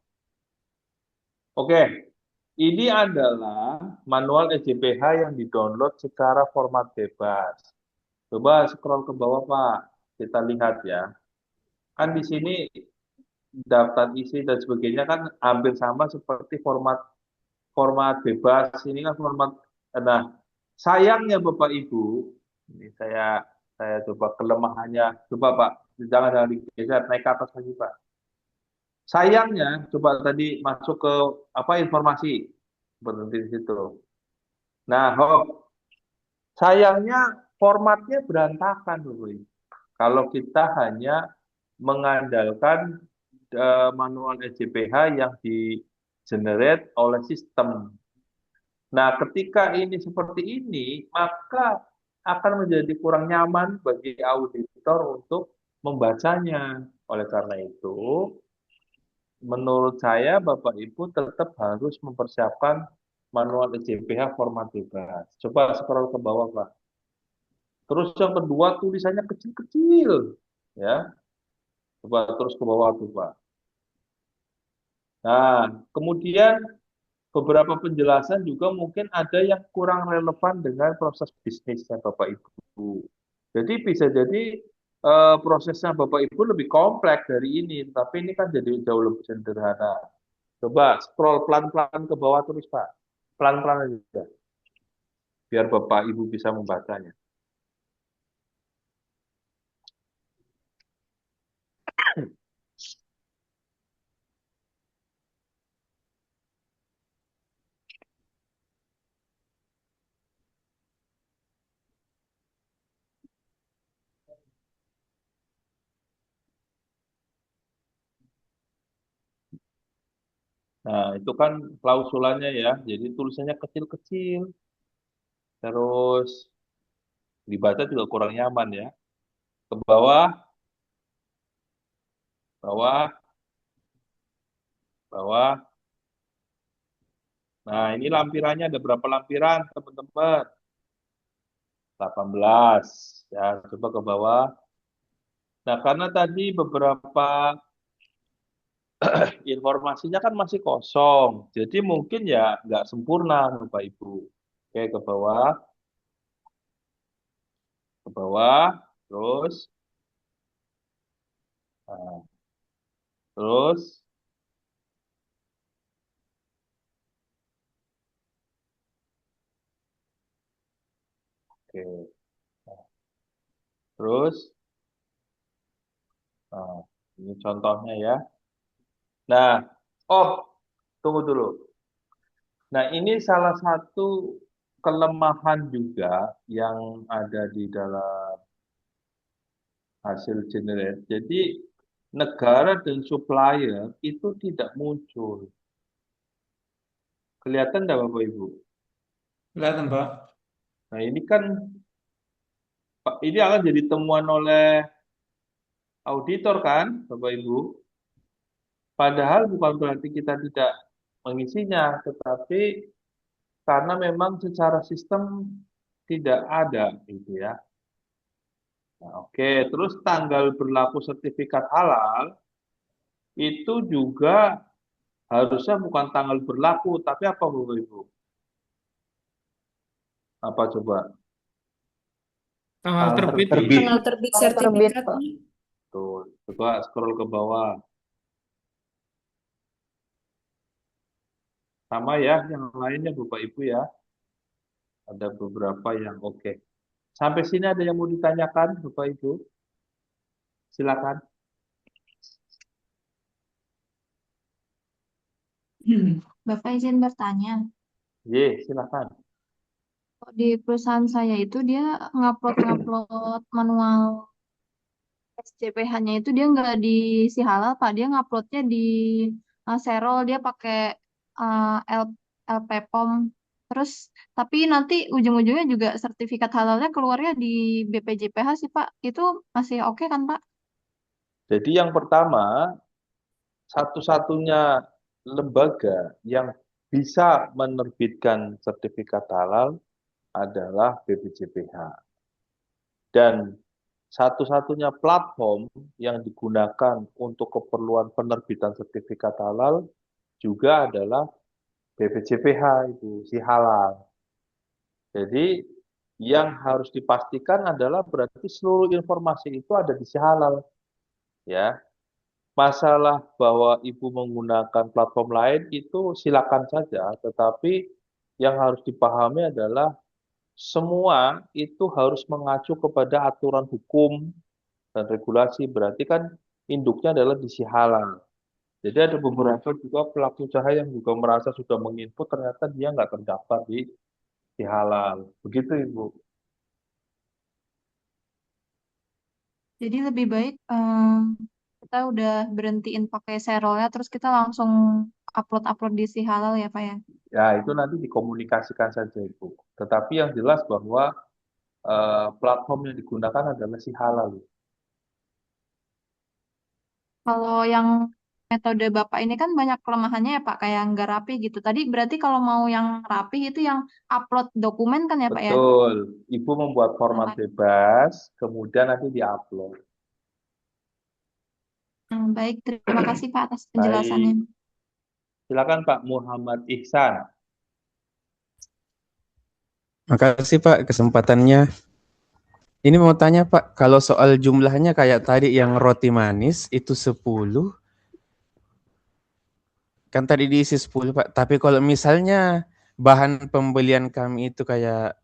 Oke, ini adalah manual SJPH yang di-download secara format bebas. Coba scroll ke bawah Pak, kita lihat ya. Kan di sini daftar isi dan sebagainya kan hampir sama seperti format format bebas. Ini kan format. Nah, sayangnya Bapak Ibu, ini saya coba kelemahannya. Coba Pak, jangan digeser, naik ke atas lagi Pak. Sayangnya, coba tadi masuk ke apa informasi berhenti di situ. Nah, sayangnya formatnya berantakan Bapak Ibu. Kalau kita hanya mengandalkan manual SJPH yang di generate oleh sistem. Nah, ketika ini seperti ini, maka akan menjadi kurang nyaman bagi auditor untuk membacanya. Oleh karena itu, menurut saya Bapak Ibu tetap harus mempersiapkan manual SJPH format bebas. Coba scroll ke bawah, Pak. Terus yang kedua tulisannya kecil-kecil, ya. Coba terus ke bawah tuh, Pak. Nah, kemudian beberapa penjelasan juga mungkin ada yang kurang relevan dengan proses bisnisnya Bapak Ibu. Jadi bisa jadi prosesnya Bapak Ibu lebih kompleks dari ini, tapi ini kan jadi jauh lebih sederhana. Coba scroll pelan-pelan ke bawah terus Pak, pelan-pelan aja, biar Bapak Ibu bisa membacanya. Nah, itu kan klausulannya ya, jadi tulisannya kecil-kecil, terus dibaca juga kurang nyaman ya. Ke bawah, bawah, bawah. Nah, ini lampirannya ada berapa lampiran, teman-teman? 18. Ya, coba ke bawah. Nah, karena tadi beberapa informasinya kan masih kosong. Jadi mungkin ya nggak sempurna, Bapak Ibu. Oke, ke bawah. Ke bawah. Terus. Nah, terus. Oke. Nah, terus. Nah, ini contohnya ya. Nah, oh, tunggu dulu. Nah, ini salah satu kelemahan juga yang ada di dalam hasil generate. Jadi, negara dan supplier itu tidak muncul. Kelihatan enggak Bapak Ibu? Kelihatan, Pak. Nah, ini kan ini akan jadi temuan oleh auditor kan, Bapak Ibu? Padahal bukan berarti kita tidak mengisinya, tetapi karena memang secara sistem tidak ada gitu ya. Nah, oke, terus tanggal berlaku sertifikat halal itu juga Harusnya bukan tanggal berlaku, tapi apa Bapak Ibu? Apa coba? Tanggal Tanggal terbit. terbit. Tanggal terbit Tanggal terbit, sertifikat Pak. nih. Tuh, coba scroll ke bawah. Sama ya, yang lainnya Bapak Ibu ya. Ada beberapa yang oke. Sampai sini ada yang mau ditanyakan Bapak Ibu? Silakan. Bapak izin bertanya. Silakan. Kok di perusahaan saya itu dia ngupload manual SCPH-nya itu dia nggak di si halal Pak, dia nguploadnya di Serol, dia pakai LPPOM. Terus tapi nanti ujung-ujungnya juga sertifikat halalnya keluarnya di BPJPH sih Pak. Itu masih oke kan Pak? Jadi yang pertama, satu-satunya lembaga yang bisa menerbitkan sertifikat halal adalah BPJPH. Dan satu-satunya platform yang digunakan untuk keperluan penerbitan sertifikat halal juga adalah BPJPH itu, si halal. Jadi yang harus dipastikan adalah berarti seluruh informasi itu ada di si halal. Ya, masalah bahwa ibu menggunakan platform lain itu silakan saja, tetapi yang harus dipahami adalah semua itu harus mengacu kepada aturan hukum dan regulasi. Berarti kan induknya adalah di si halal. Jadi ada beberapa juga pelaku usaha yang juga merasa sudah menginput ternyata dia nggak terdaftar di si halal. Begitu Ibu. Jadi lebih baik kita udah berhentiin pakai serolnya, terus kita langsung upload di si halal ya Pak ya. Ya, itu nanti dikomunikasikan saja Ibu. Tetapi yang jelas bahwa platform yang digunakan adalah si halal. Kalau yang metode Bapak ini kan banyak kelemahannya ya Pak, kayak nggak rapi gitu. Tadi berarti kalau mau yang rapi itu yang upload dokumen kan ya Pak ya? Betul. Ibu membuat format bebas, kemudian nanti diupload. Baik, terima kasih Pak atas Baik. penjelasannya. Silakan Pak Muhammad Ihsan. Makasih Pak kesempatannya. Ini mau tanya Pak, kalau soal jumlahnya kayak tadi yang roti manis itu 10, kan tadi diisi 10 Pak, tapi kalau misalnya bahan pembelian kami itu kayak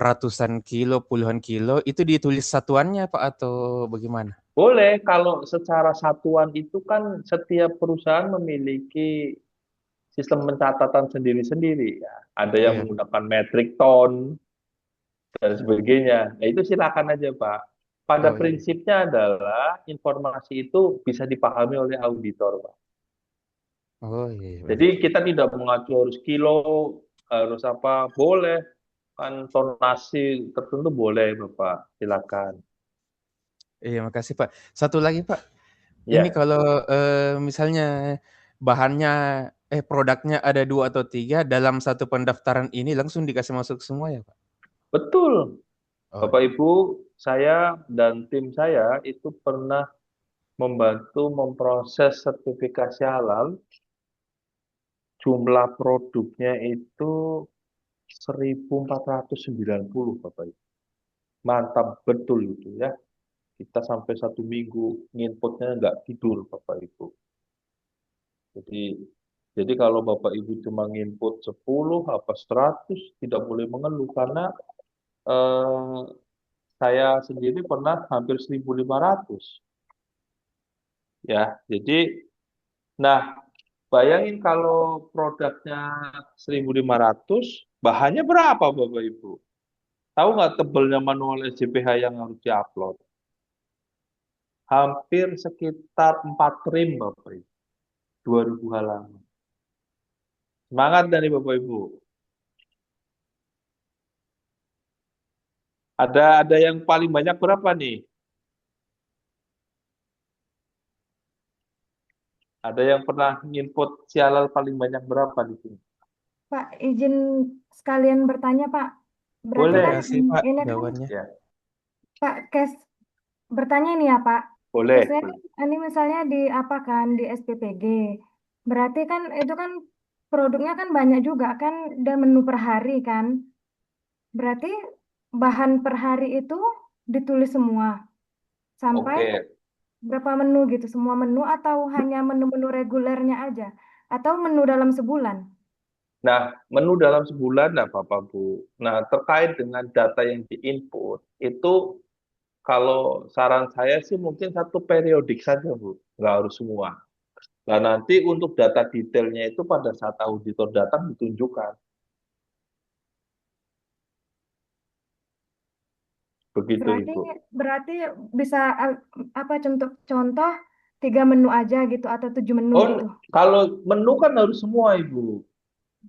ratusan kilo, puluhan kilo, itu ditulis satuannya Pak atau bagaimana? Boleh, kalau secara satuan itu kan setiap perusahaan memiliki sistem pencatatan sendiri-sendiri ya. Ada yang Iya. menggunakan metric ton dan sebagainya. Nah, itu silakan aja, Pak. Pada Oh, iya. prinsipnya adalah informasi itu bisa dipahami oleh auditor, Pak. Oh iya. Jadi kita tidak mengacu harus kilo, harus apa, boleh. Kan tonasi tertentu boleh, Bapak. Silakan. Iya, makasih Pak. Satu lagi Pak, Ya, ini kalau misalnya bahannya, produknya ada 2 atau 3 dalam satu pendaftaran ini langsung dikasih masuk semua ya Pak? betul. Oh, Bapak Ibu, saya dan tim saya itu pernah membantu memproses sertifikasi halal. Jumlah produknya itu 1490, Bapak Ibu. Mantap betul itu ya. Kita sampai 1 minggu nginputnya nggak tidur, Bapak Ibu. Jadi kalau Bapak Ibu cuma nginput 10 apa 100, tidak boleh mengeluh karena eh, saya sendiri pernah hampir 1.500. Ya, jadi nah bayangin kalau produknya 1.500, bahannya berapa Bapak Ibu? Tahu nggak tebalnya manual SJPH yang harus diupload? Hampir sekitar 4 rim Bapak Ibu. 2.000 halaman. Semangat dari Bapak Ibu. Ada yang paling banyak berapa nih? Ada yang pernah nginput sialal paling banyak berapa di sini? Pak, izin sekalian bertanya, Pak. Berarti Boleh. kan makasih Pak ini kan jawabannya. Ya, Pak Kes bertanya ini ya, Pak. boleh. Case-nya kan ini misalnya di apa kan di SPPG. Berarti kan itu kan produknya kan banyak juga kan dan menu per hari kan. Berarti bahan per hari itu ditulis semua sampai Oke. berapa menu gitu, semua menu atau hanya menu-menu regulernya aja atau menu dalam sebulan. Nah, menu dalam sebulan nah Bapak Bu. Nah, terkait dengan data yang diinput, itu kalau saran saya sih mungkin satu periodik saja Bu, nggak harus semua. Nah, nanti untuk data detailnya itu pada saat auditor datang ditunjukkan. Begitu Berarti Ibu. berarti bisa apa contoh 3 menu aja gitu atau 7 menu Oh, gitu. kalau menu kan harus semua Ibu.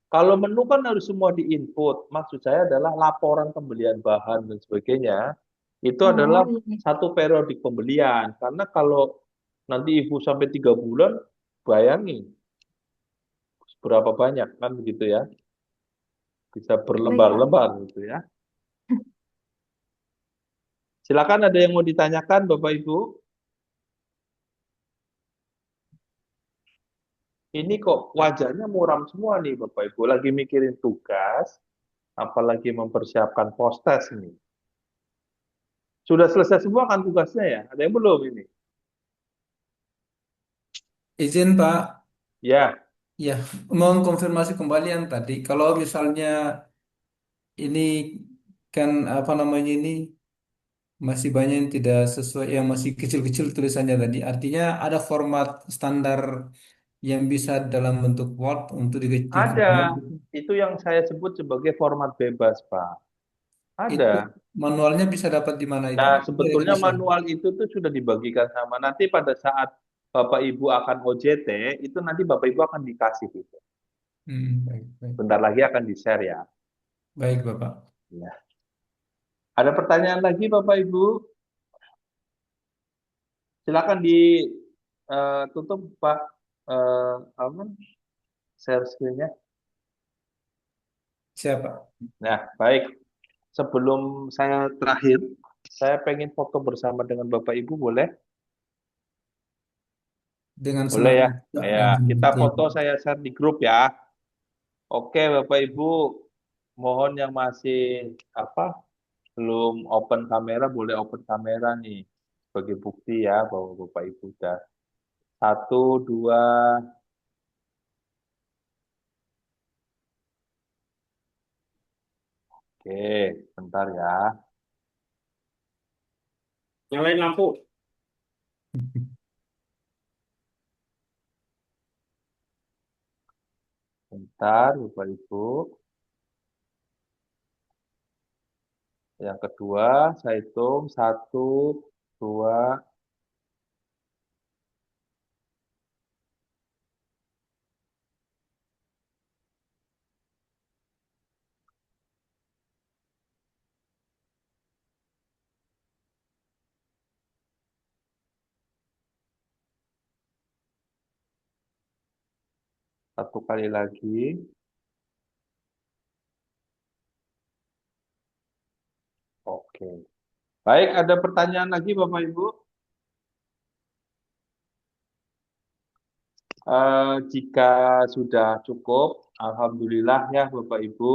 Kalau menu kan harus semua diinput. Maksud saya adalah laporan pembelian bahan dan sebagainya. Itu Oh adalah iya. satu periodik pembelian. Karena kalau nanti Ibu sampai 3 bulan, bayangin berapa banyak kan begitu ya. Bisa Baik Pak. berlembar-lembar gitu ya. Silakan ada yang mau ditanyakan Bapak Ibu. Ini kok wajahnya muram semua nih Bapak Ibu. Lagi mikirin tugas, apalagi mempersiapkan post-test nih. Sudah selesai semua kan tugasnya ya? Ada yang belum ini? Izin Pak, Ya, ya mau konfirmasi kembali yang tadi. Kalau misalnya ini kan apa namanya ini masih banyak yang tidak sesuai, yang masih kecil-kecil tulisannya tadi. Artinya ada format standar yang bisa dalam bentuk Word untuk ada. dikonvert. Itu yang saya sebut sebagai format bebas, Pak. Itu Ada. manualnya bisa dapat di mana itu? Nah, Tidak sebetulnya bisa. manual itu tuh sudah dibagikan sama nanti pada saat Bapak Ibu akan OJT, itu nanti Bapak Ibu akan dikasih itu. Baik, baik. Bentar lagi akan di-share ya. Baik, Bapak. Ya. Ada pertanyaan lagi Bapak Ibu? Silakan ditutup Pak apa? Share screen-nya. Siapa? Nah, baik. Sebelum saya terakhir, saya pengen foto bersama dengan Bapak Ibu, boleh? Dengan Boleh senang ya? hati, Pak. Ya, Dengan senang kita hati. foto saya share di grup ya. Oke, Bapak Ibu, mohon yang masih apa belum open kamera, boleh open kamera nih sebagai bukti ya bahwa Bapak Ibu sudah 1, 2. Oke, bentar ya. Nyalain lampu. Bentar, Bapak Ibu. Yang kedua, saya hitung 1, 2. Satu kali lagi. Oke. Baik, ada pertanyaan lagi Bapak Ibu? Jika sudah cukup, alhamdulillah ya Bapak Ibu.